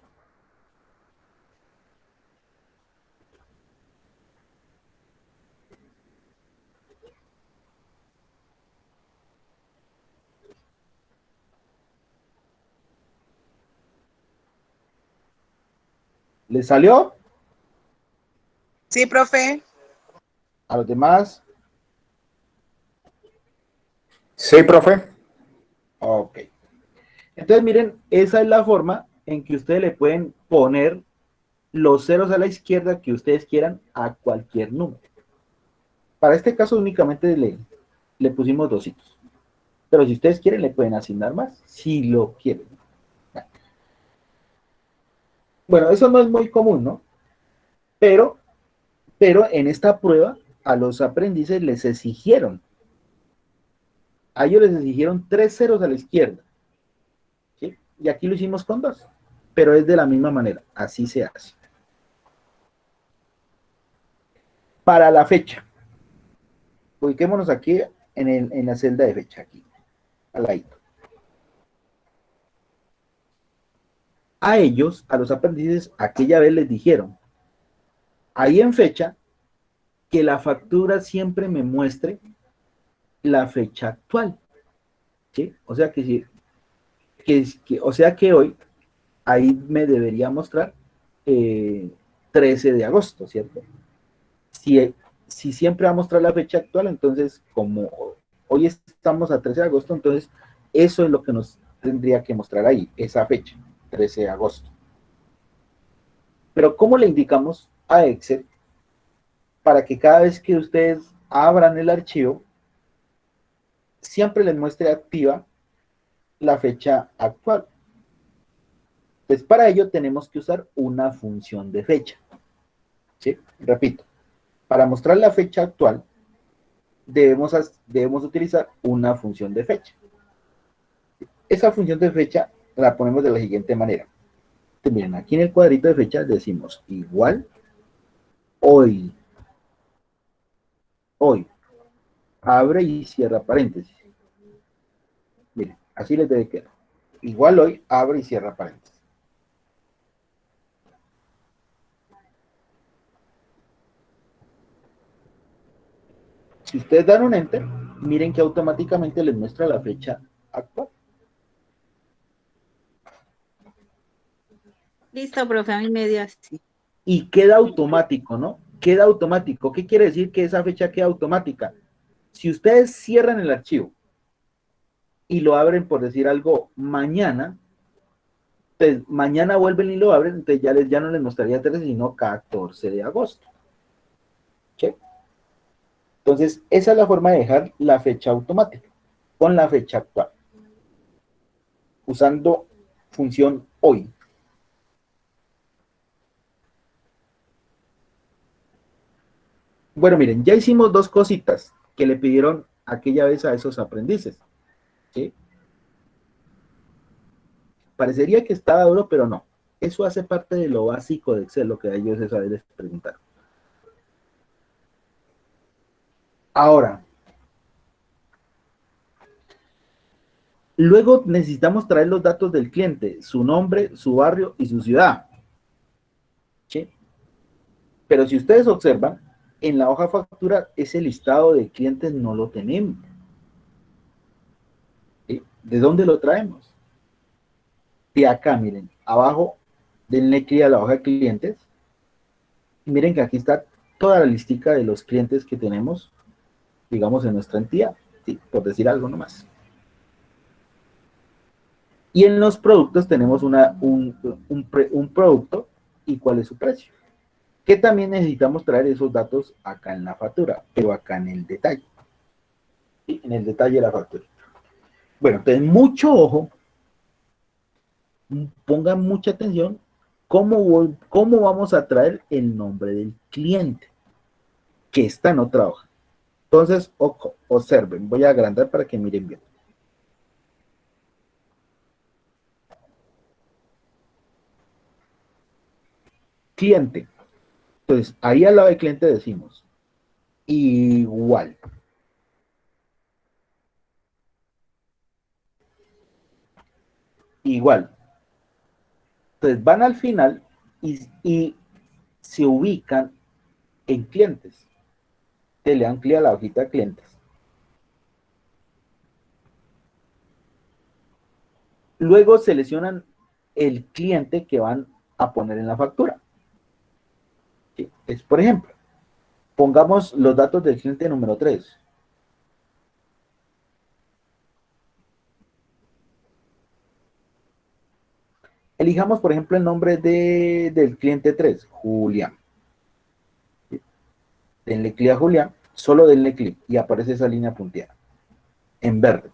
¿Le salió? Sí, profe. A los demás, Sí, profe. ok. Entonces miren, esa es la forma en que ustedes le pueden poner los ceros a la izquierda que ustedes quieran a cualquier número. Para este caso únicamente le pusimos 2 hitos. Pero si ustedes quieren le pueden asignar más, si lo quieren. Bueno, eso no es muy común, ¿no? Pero en esta prueba a los aprendices les exigieron. A ellos les exigieron 3 ceros a la izquierda. ¿Sí? Y aquí lo hicimos con 2. Pero es de la misma manera. Así se hace. Para la fecha. Ubiquémonos aquí en la celda de fecha. Aquí. Al ladito. A ellos, a los aprendices, aquella vez les dijeron, ahí en fecha, que la factura siempre me muestre la fecha actual. ¿Sí? O sea o sea que hoy ahí me debería mostrar 13 de agosto, ¿cierto? Si siempre va a mostrar la fecha actual, entonces como hoy estamos a 13 de agosto, entonces eso es lo que nos tendría que mostrar ahí, esa fecha, 13 de agosto. Pero ¿cómo le indicamos a Excel para que cada vez que ustedes abran el archivo, siempre les muestre activa la fecha actual? Pues para ello tenemos que usar una función de fecha. ¿Sí? Repito, para mostrar la fecha actual, debemos utilizar una función de fecha. Esa función de fecha la ponemos de la siguiente manera. Entonces, miren, aquí en el cuadrito de fecha decimos igual hoy. Hoy. Abre y cierra paréntesis. Miren, así les debe quedar. Igual hoy, abre y cierra paréntesis. Si ustedes dan un enter, miren que automáticamente les muestra la fecha actual. Listo, profe, a mí me dio así. Y queda automático, ¿no? Queda automático. ¿Qué quiere decir que esa fecha queda automática? Si ustedes cierran el archivo y lo abren, por decir algo, mañana, pues mañana vuelven y lo abren, entonces ya no les mostraría 13, sino 14 de agosto. ¿Sí? Entonces, esa es la forma de dejar la fecha automática, con la fecha actual, usando función hoy. Bueno, miren, ya hicimos 2 cositas que le pidieron aquella vez a esos aprendices. ¿Sí? Parecería que está duro, pero no. Eso hace parte de lo básico de Excel, lo que a ellos es saber preguntar. Ahora, luego necesitamos traer los datos del cliente, su nombre, su barrio y su ciudad. ¿Sí? Pero si ustedes observan, en la hoja factura ese listado de clientes no lo tenemos. ¿Sí? ¿De dónde lo traemos? De acá, miren, abajo, denle clic a la hoja de clientes. Y miren que aquí está toda la listica de los clientes que tenemos, digamos, en nuestra entidad, ¿sí? Por decir algo nomás. Y en los productos tenemos un producto y cuál es su precio. Que también necesitamos traer esos datos acá en la factura, pero acá en el detalle. ¿Sí? En el detalle de la factura. Bueno, entonces mucho ojo, pongan mucha atención, cómo vamos a traer el nombre del cliente, que está en otra hoja. Entonces, observen, voy a agrandar para que miren bien. Cliente. Entonces, ahí al lado de cliente decimos, igual. Igual. Entonces, van al final y se ubican en clientes. Te le dan clic a la hojita de clientes. Luego seleccionan el cliente que van a poner en la factura. ¿Sí? Es, por ejemplo, pongamos los datos del cliente número 3. Elijamos, por ejemplo, el nombre del cliente 3, Julián. ¿Sí? Denle clic a Julián, solo denle clic y aparece esa línea punteada en verde.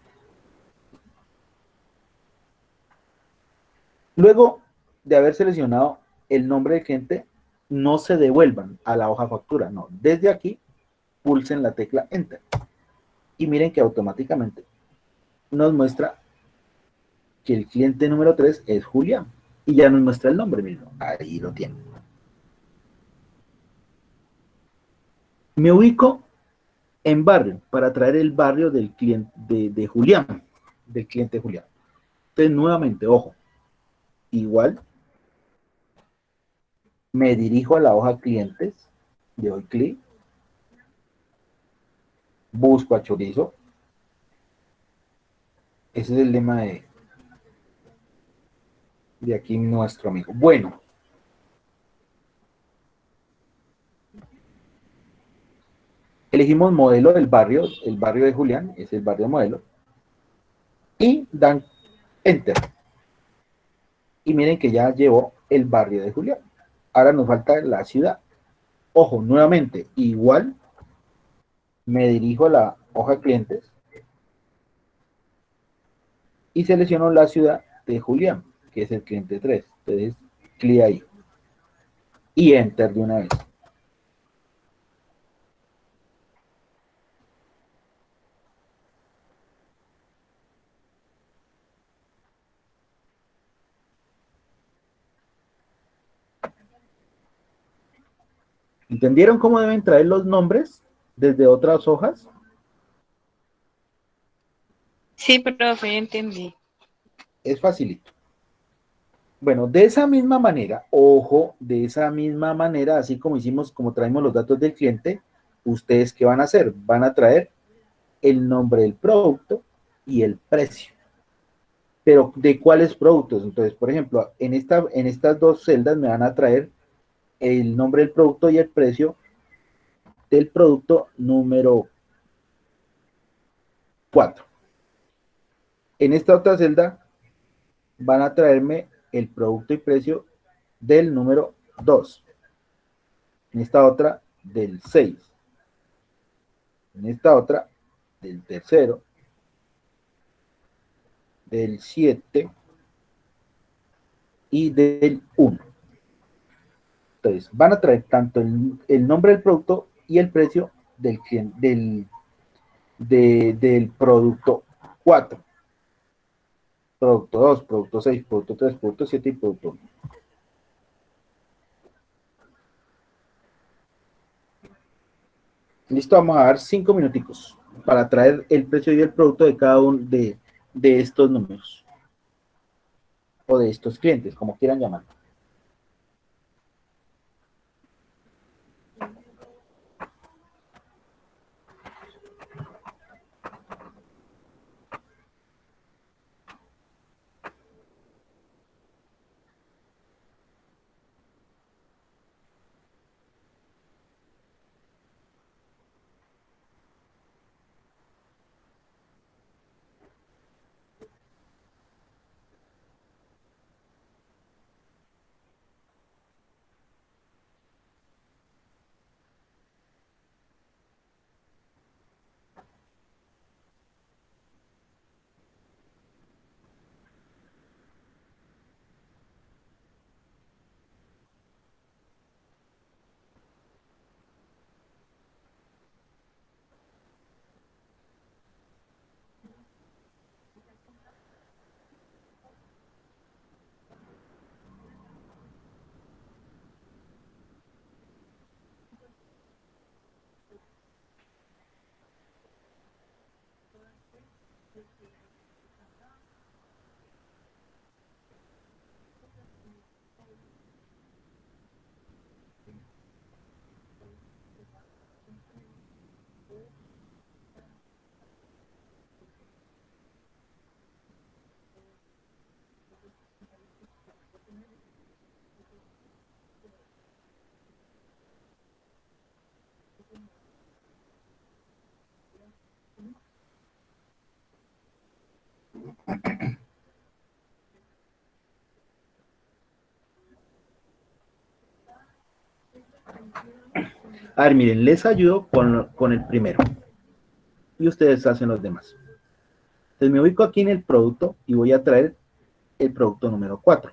Luego de haber seleccionado el nombre del cliente, no se devuelvan a la hoja factura, no. Desde aquí, pulsen la tecla Enter. Y miren que automáticamente nos muestra que el cliente número 3 es Julián. Y ya nos muestra el nombre mismo. Ahí lo tienen. Me ubico en barrio para traer el barrio del cliente de Julián, del cliente Julián. Entonces, nuevamente, ojo, igual me dirijo a la hoja clientes, le doy clic, busco a chorizo. Ese es el lema de aquí nuestro amigo. Bueno, elegimos modelo del barrio, el barrio de Julián, es el barrio modelo, y dan Enter. Y miren que ya llevó el barrio de Julián. Ahora nos falta la ciudad. Ojo, nuevamente, igual me dirijo a la hoja clientes y selecciono la ciudad de Julián, que es el cliente 3. Entonces, clic ahí y Enter de una vez. ¿Entendieron cómo deben traer los nombres desde otras hojas? Sí, profe, ya entendí. Es facilito. Bueno, de esa misma manera, ojo, de esa misma manera, así como hicimos, como traemos los datos del cliente, ¿ustedes qué van a hacer? Van a traer el nombre del producto y el precio. Pero, ¿de cuáles productos? Entonces, por ejemplo, en estas dos celdas me van a traer el nombre del producto y el precio del producto número 4. En esta otra celda van a traerme el producto y precio del número 2. En esta otra del 6. En esta otra del tercero, del 7 y del 1. Entonces, van a traer tanto el nombre del producto y el precio del producto 4. producto 2, producto 6, producto 3, producto 7 y producto 1. Listo, vamos a dar 5 minuticos para traer el precio y el producto de cada uno de estos números o de estos clientes, como quieran llamarlo. A ver, miren, les ayudo con el primero y ustedes hacen los demás. Entonces me ubico aquí en el producto y voy a traer el producto número 4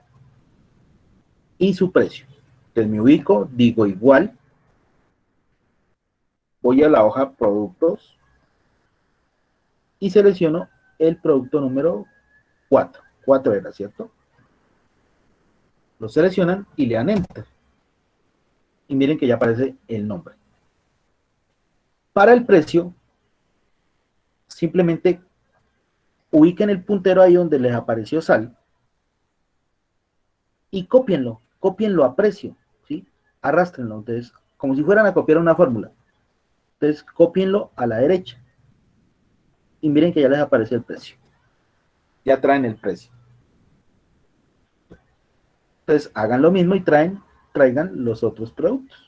y su precio. Entonces me ubico, digo igual, voy a la hoja productos y selecciono el producto número 4. 4 era, ¿cierto? Lo seleccionan y le dan Enter. Y miren que ya aparece el nombre. Para el precio, simplemente ubiquen el puntero ahí donde les apareció sal y cópienlo a precio, ¿sí? Arrástrenlo, entonces, como si fueran a copiar una fórmula. Entonces, cópienlo a la derecha y miren que ya les aparece el precio. Ya traen el precio. Entonces, hagan lo mismo y traigan los otros productos.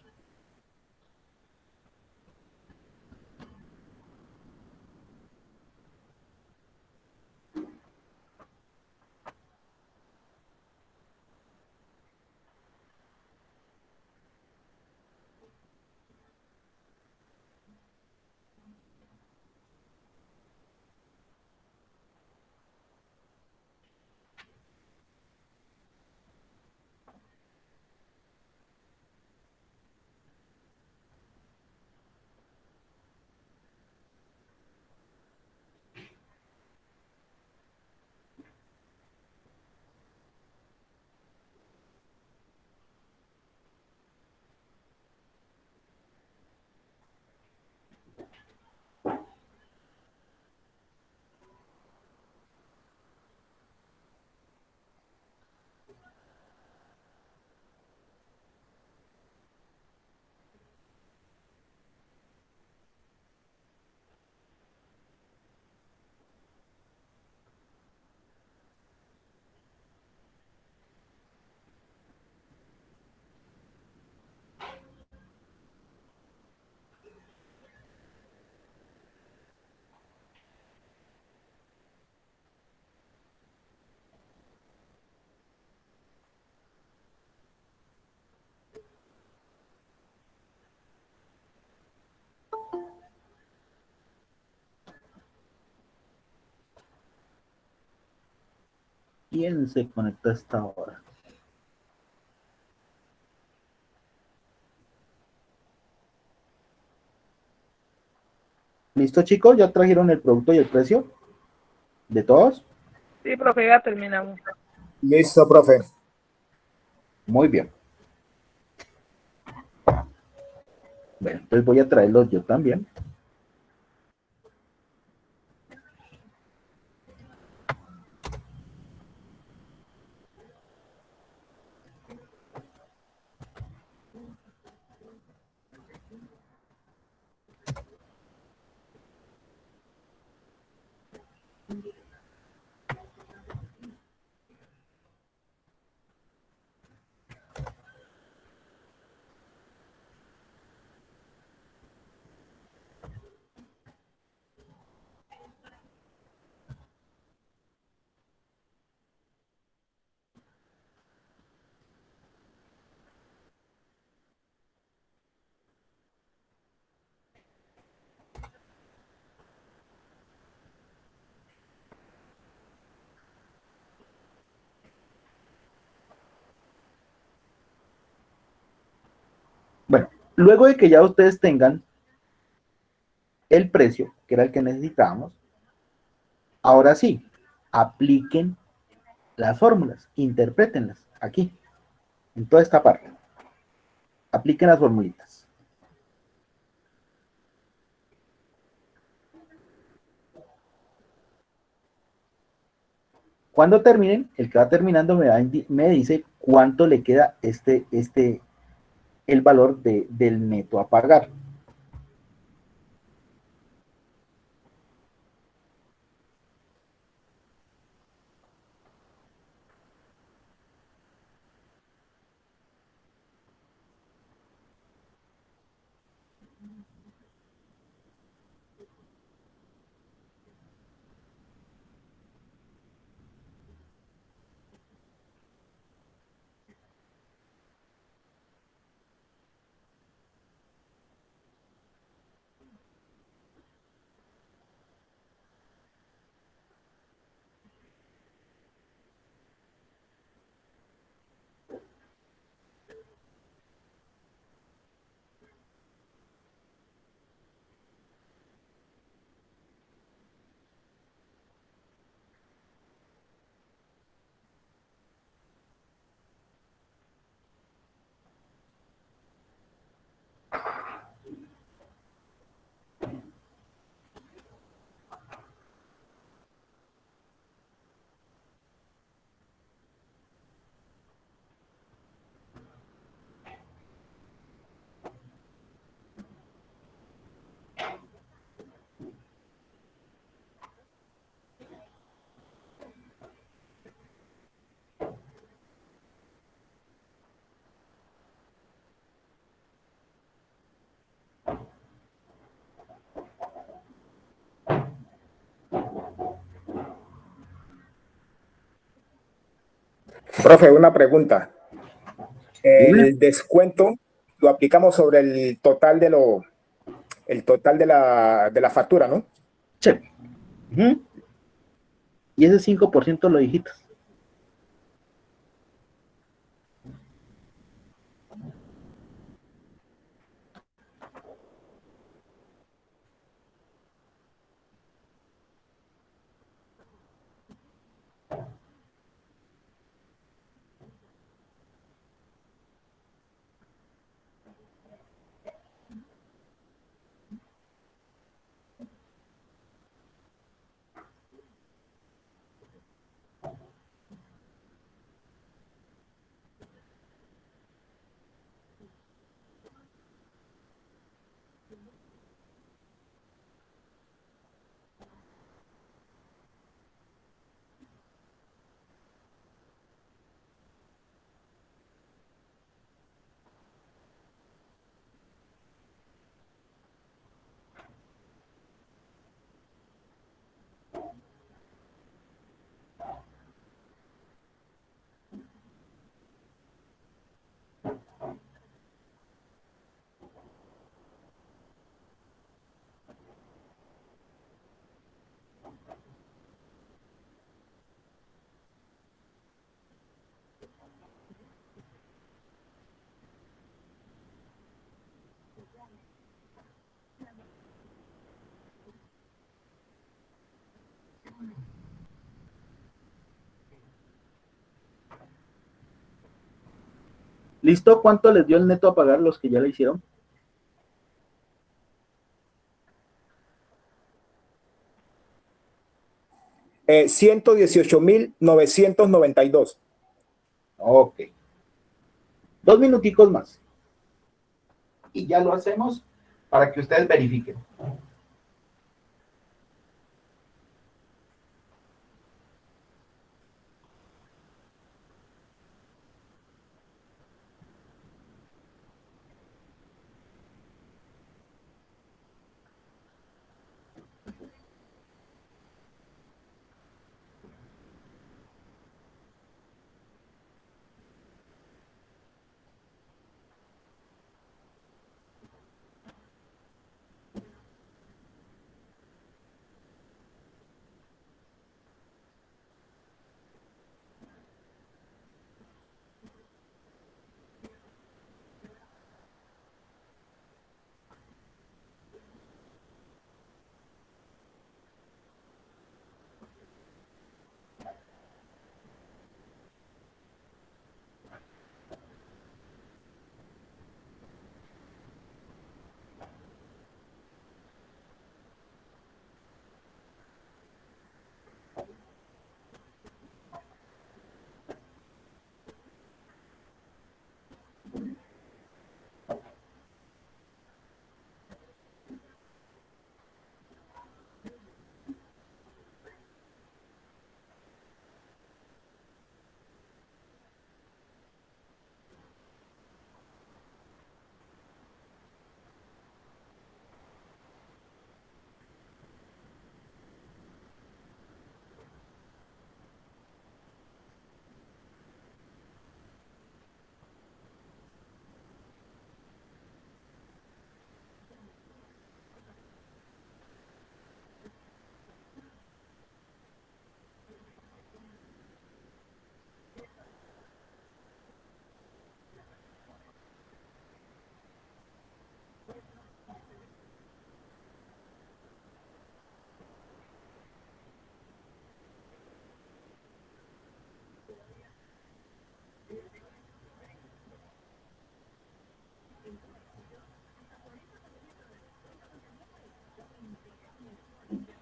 ¿Quién se conecta a esta hora? ¿Listo, chicos? ¿Ya trajeron el producto y el precio de todos? Sí, profe, ya terminamos. Listo, profe. Muy bien. Bueno, entonces voy a traerlos yo también. Bueno, luego de que ya ustedes tengan el precio, que era el que necesitábamos, ahora sí, apliquen las fórmulas, interprétenlas aquí, en toda esta parte. Apliquen las formulitas. Cuando terminen, el que va terminando me dice cuánto le queda el valor del neto a pagar. Profe, una pregunta. Dime. El descuento lo aplicamos sobre el total de la factura, ¿no? Sí. Ujú. Y ese 5% lo digitas. ¿Listo? ¿Cuánto les dio el neto a pagar los que ya le hicieron? Eh, 118.992. Ok. 2 minuticos más. Y ya lo hacemos para que ustedes verifiquen.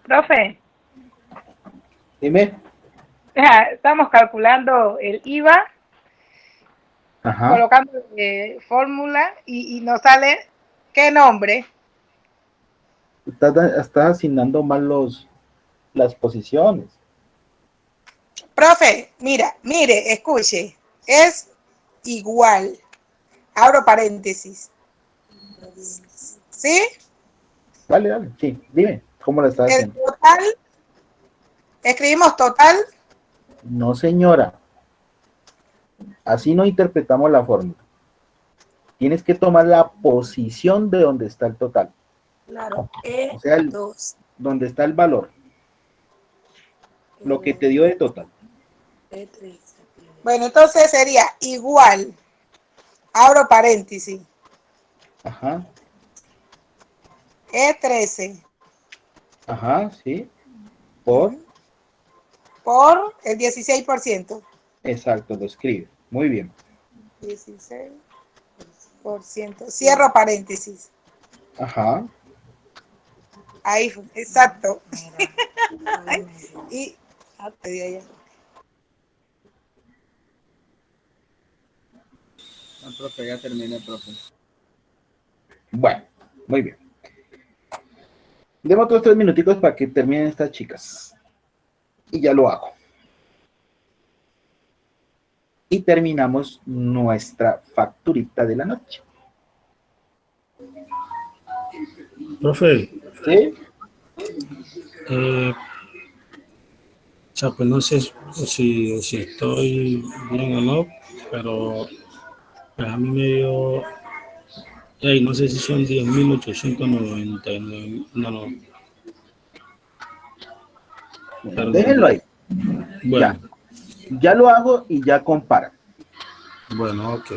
Profe, Dime. estamos calculando el IVA, Ajá. colocando fórmula y nos sale qué nombre. Estás asignando mal las posiciones. Profe, mire, escuche, es igual, abro paréntesis, ¿sí? Dale, sí, dime, ¿cómo lo estás El haciendo? total, escribimos total, No, señora, así no interpretamos la fórmula. Tienes que tomar la posición de donde está el total, claro, o sea, E2, donde está el valor, lo que te dio de total. E3. Bueno, entonces sería igual, abro paréntesis, Ajá, E13 ajá, sí, por, por el 16%. exacto, lo escribe. Muy bien. 16%. Cierro paréntesis. Ajá, Ahí, exacto. Y te di allá. No, profe, ya terminé, profe. bueno, muy bien. Demos otros 3 minuticos para que terminen estas chicas. Y ya lo hago. Y terminamos nuestra facturita de la noche. Profe, ¿Sí? o sea, pues no sé si estoy bien o no, pero pues a mí me dio, no sé si son 10.899, no, Bueno, déjenlo perdón. ahí. Ya. Bueno, Ya lo hago y ya compara. bueno, ok.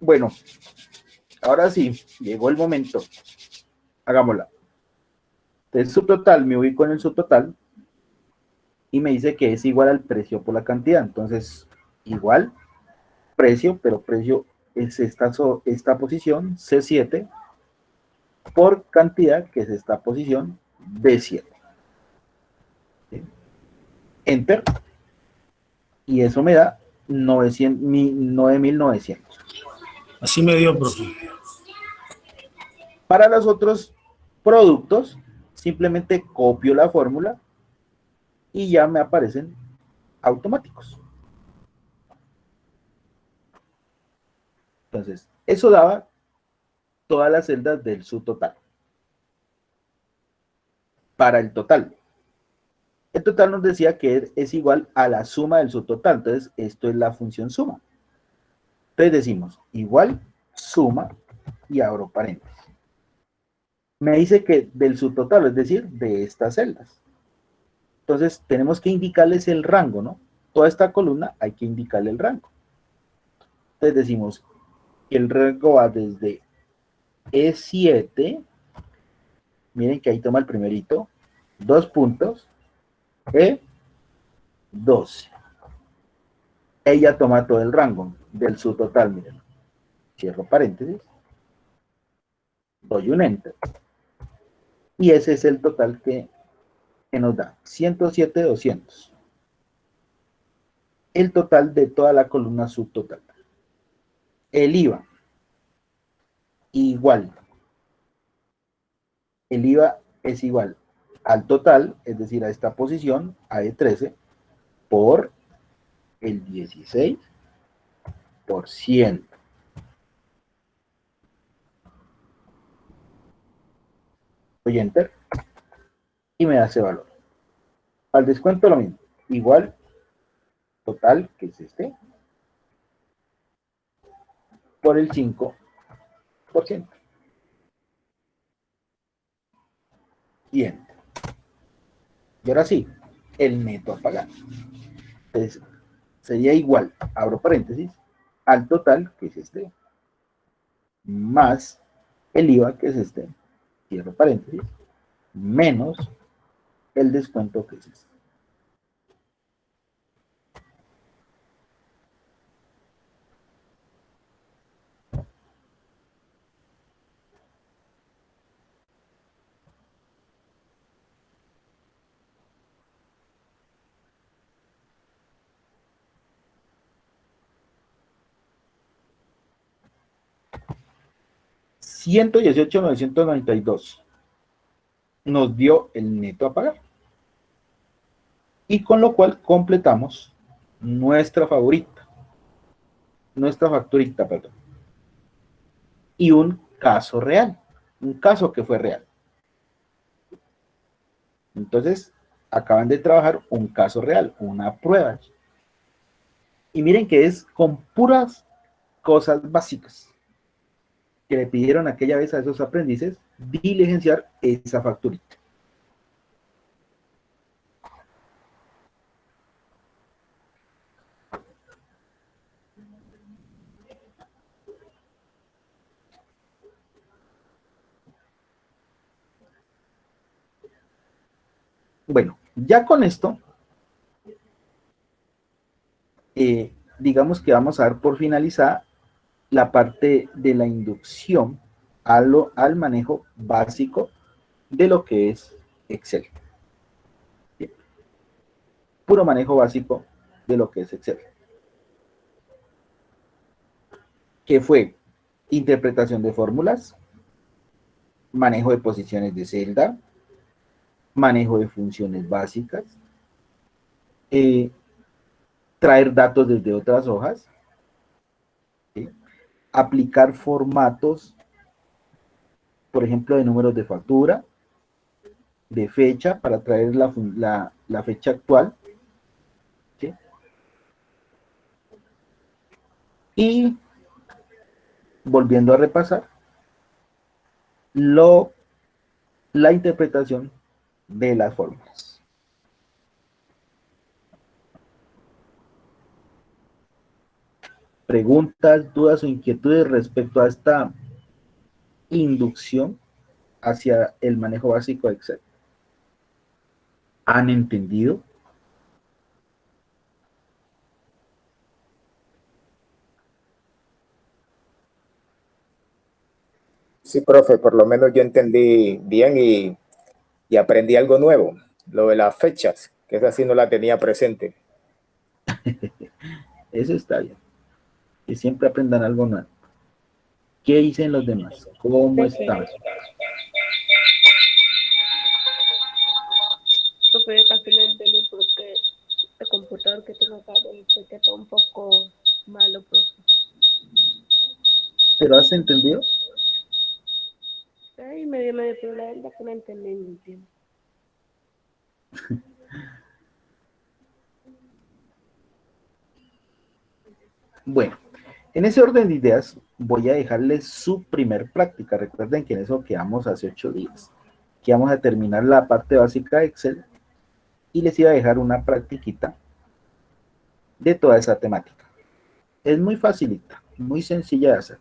Bueno, ahora sí, llegó el momento. Hagámosla. Entonces, subtotal, me ubico en el subtotal y me dice que es igual al precio por la cantidad. Entonces, igual, precio, pero precio es esta posición, C7, por cantidad, que es esta posición, B7. ¿Sí? Enter. Y eso me da 9,900. Así me dio, profe. Para los otros productos, simplemente copio la fórmula y ya me aparecen automáticos. Entonces, eso daba todas las celdas del subtotal. Para el total. El total nos decía que es igual a la suma del subtotal. Entonces, esto es la función suma. Entonces decimos, igual, suma, y abro paréntesis. Me dice que del subtotal, es decir, de estas celdas. Entonces, tenemos que indicarles el rango, ¿no? Toda esta columna hay que indicarle el rango. Entonces decimos que el rango va desde E7, miren que ahí toma el primerito, 2 puntos, E12. Ella toma todo el rango del subtotal, miren. Cierro paréntesis, doy un enter. Y ese es el total que nos da 107,200. El total de toda la columna subtotal. El IVA, igual. El IVA es igual al total, es decir, a esta posición, a E13, por el 16%. Doy enter y me da ese valor. Al descuento lo mismo, igual total, que es este, por el 5%. Y enter. Y ahora sí, el neto a pagar. Entonces, sería igual, abro paréntesis, al total, que es este, más el IVA, que es este, cierro paréntesis, menos el descuento, que es este. $118,992 nos dio el neto a pagar. Y con lo cual completamos nuestra facturita, perdón. Y un caso real, un caso que fue real. Entonces, acaban de trabajar un caso real, una prueba. Y miren que es con puras cosas básicas que le pidieron aquella vez a esos aprendices diligenciar esa facturita. Bueno, ya con esto, digamos que vamos a dar por finalizada la parte de la inducción al manejo básico de lo que es Excel. Bien. Puro manejo básico de lo que es Excel. Que fue interpretación de fórmulas, manejo de posiciones de celda, manejo de funciones básicas, traer datos desde otras hojas, ¿sí? Aplicar formatos, por ejemplo, de números de factura, de fecha, para traer la fecha actual, ¿sí? Y volviendo a repasar, la interpretación de las fórmulas. preguntas, dudas o inquietudes respecto a esta inducción hacia el manejo básico de Excel? ¿Han entendido? Sí, profe, por lo menos yo entendí bien y aprendí algo nuevo, lo de las fechas, que esa sí no la tenía presente. Eso está bien. Que siempre aprendan algo nuevo. ¿Qué dicen los demás? ¿Cómo están? Profe, casi no entendí porque el computador que tengo acá se quedó un poco malo, profe. ¿Pero has entendido? Ay, medio, pero la verdad que no entendí muy bien. Bueno, en ese orden de ideas voy a dejarles su primer práctica. Recuerden que en eso quedamos hace 8 días. Que vamos a terminar la parte básica de Excel y les iba a dejar una practiquita de toda esa temática. Es muy facilita, muy sencilla de hacer.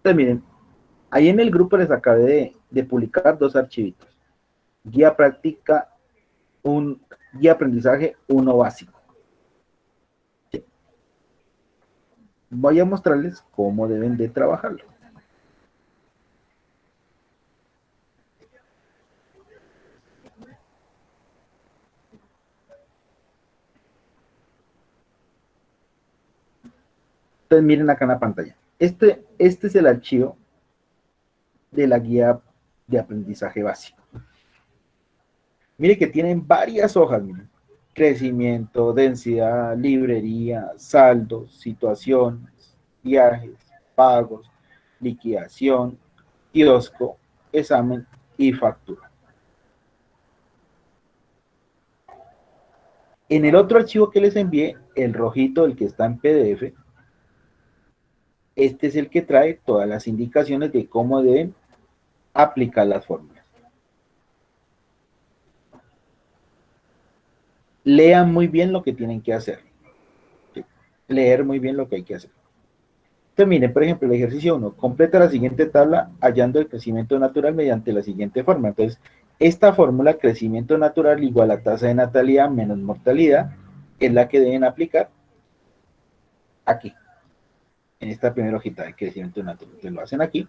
Entonces miren, ahí en el grupo les acabé de publicar 2 archivitos. Guía práctica, guía aprendizaje 1 básico. ¿Sí? Voy a mostrarles cómo deben de trabajarlo. Entonces miren acá en la pantalla. Este es el archivo de la guía de aprendizaje básico. Mire que tienen varias hojas, miren. Crecimiento, densidad, librería, saldos, situaciones, viajes, pagos, liquidación, kiosco, examen y factura. En el otro archivo que les envié, el rojito, el que está en PDF, este es el que trae todas las indicaciones de cómo deben aplicar las fórmulas. Lean muy bien lo que tienen que hacer. ¿Sí? Leer muy bien lo que hay que hacer. Entonces, miren, por ejemplo, el ejercicio 1, completa la siguiente tabla hallando el crecimiento natural mediante la siguiente fórmula. Entonces, esta fórmula, crecimiento natural igual a tasa de natalidad menos mortalidad, es la que deben aplicar aquí, en esta primera hojita de crecimiento natural. Entonces, lo hacen aquí.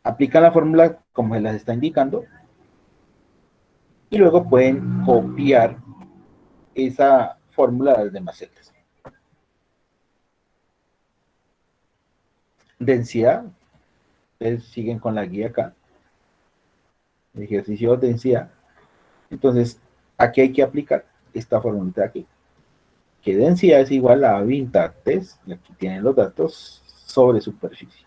Aplican la fórmula como se las está indicando y luego pueden copiar esa fórmula a las demás celdas. Densidad, ustedes siguen con la guía acá, ejercicio de densidad. Entonces, aquí hay que aplicar esta fórmula de aquí, que densidad es igual a vintates, y aquí tienen los datos, sobre superficie.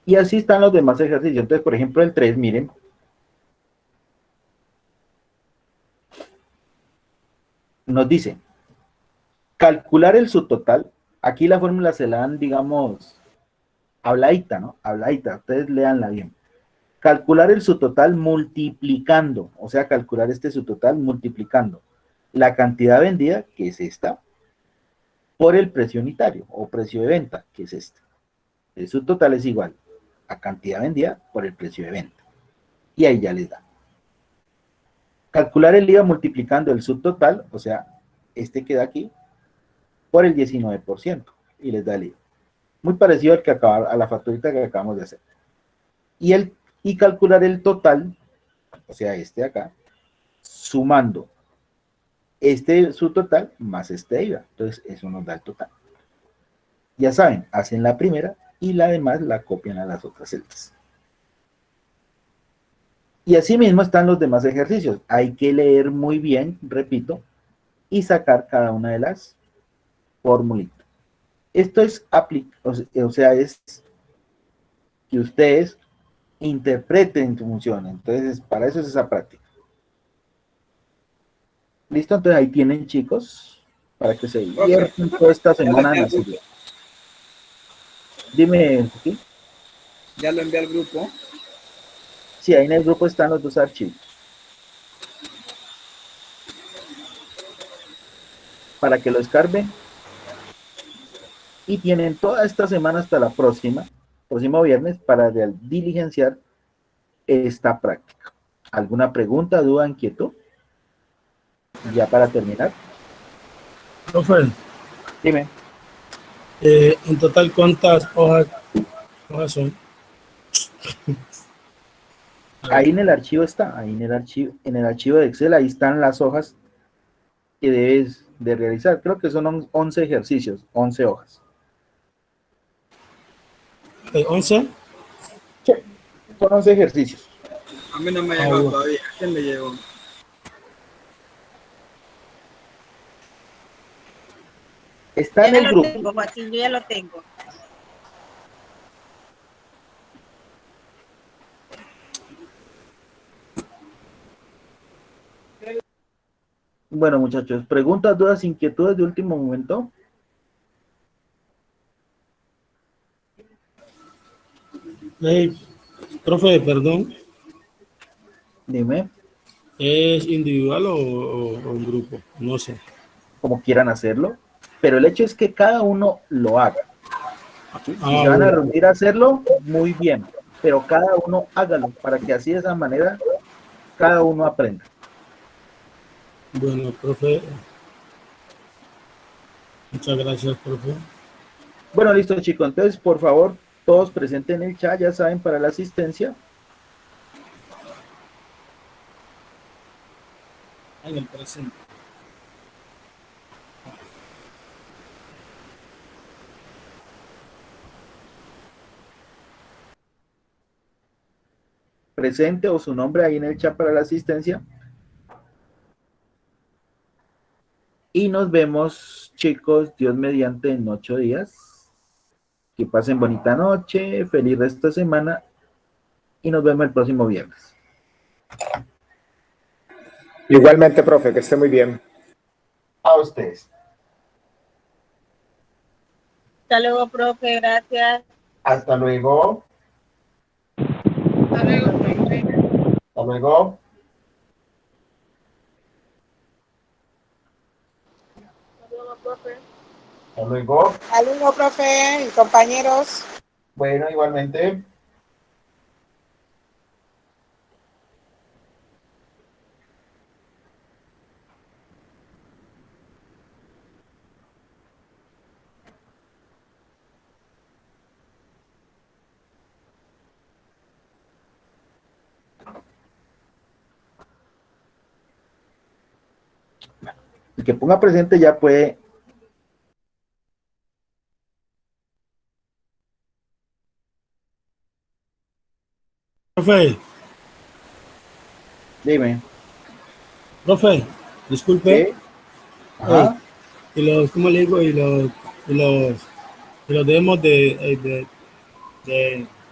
Y así están los demás ejercicios. Entonces, por ejemplo, el 3, miren. Nos dice, calcular el subtotal. Aquí la fórmula se la dan, digamos, habladita, ¿no? Habladita, ustedes léanla bien. Calcular el subtotal multiplicando, o sea, calcular este subtotal multiplicando la cantidad vendida, que es esta, por el precio unitario o precio de venta, que es este. El subtotal es igual a cantidad vendida por el precio de venta. Y ahí ya les da. Calcular el IVA multiplicando el subtotal, o sea, este queda aquí, por el 19%, y les da el IVA. Muy parecido al que a la facturita que acabamos de hacer. y calcular el total, o sea, este de acá, sumando su total más este IVA. Entonces, eso nos da el total. Ya saben, hacen la primera y la demás la copian a las otras celdas. Y así mismo están los demás ejercicios. Hay que leer muy bien, repito, y sacar cada una de las formulitas. Esto es o sea, es que ustedes interpreten su función. Entonces, para eso es esa práctica. ¿Listo? Entonces ahí tienen, chicos, para que se diviertan toda esta semana en la serie. Dime, ¿sí? Ya lo envié al grupo. Sí, ahí en el grupo están los dos archivos. Para que lo descarguen. Y tienen toda esta semana hasta la próximo viernes, para diligenciar esta práctica. ¿Alguna pregunta, duda, inquietud? Ya para terminar. Profe, Dime. en total, ¿cuántas hojas son? Ahí en el archivo está, ahí en el archivo de Excel, ahí están las hojas que debes de realizar. Creo que son 11 ejercicios, 11 hojas. ¿11? Sí, son 11 ejercicios. A mí no me ha llegado todavía. ¿A quién le llegó? Está en el grupo. Tengo, Joaquín, yo ya lo tengo. Bueno, muchachos, preguntas, dudas, inquietudes de último momento. Hey, profe, perdón. Dime. ¿Es individual o un grupo? No sé. Como quieran hacerlo, pero el hecho es que cada uno lo haga. ¿Sí? Si se van a Bueno. reunir a hacerlo, muy bien, pero cada uno hágalo, para que así de esa manera cada uno aprenda. Bueno, profe. Muchas gracias, profe. Bueno, listo, chicos. Entonces, por favor, todos presentes en el chat, ya saben, para la asistencia. En el presente. Presente o su nombre ahí en el chat para la asistencia. Y nos vemos, chicos, Dios mediante, en 8 días. Que pasen bonita noche, feliz resto de semana y nos vemos el próximo viernes. Igualmente, profe, que esté muy bien. A ustedes. Hasta luego, profe, gracias. Hasta luego. Hasta luego, profe. Hasta luego. Hasta luego. Alumno, profe y compañeros. Bueno, igualmente. El que ponga presente ya puede. Profe, Dime. profe, disculpe. ¿Qué? Ajá. Y los, ¿cómo le digo? Y los demos de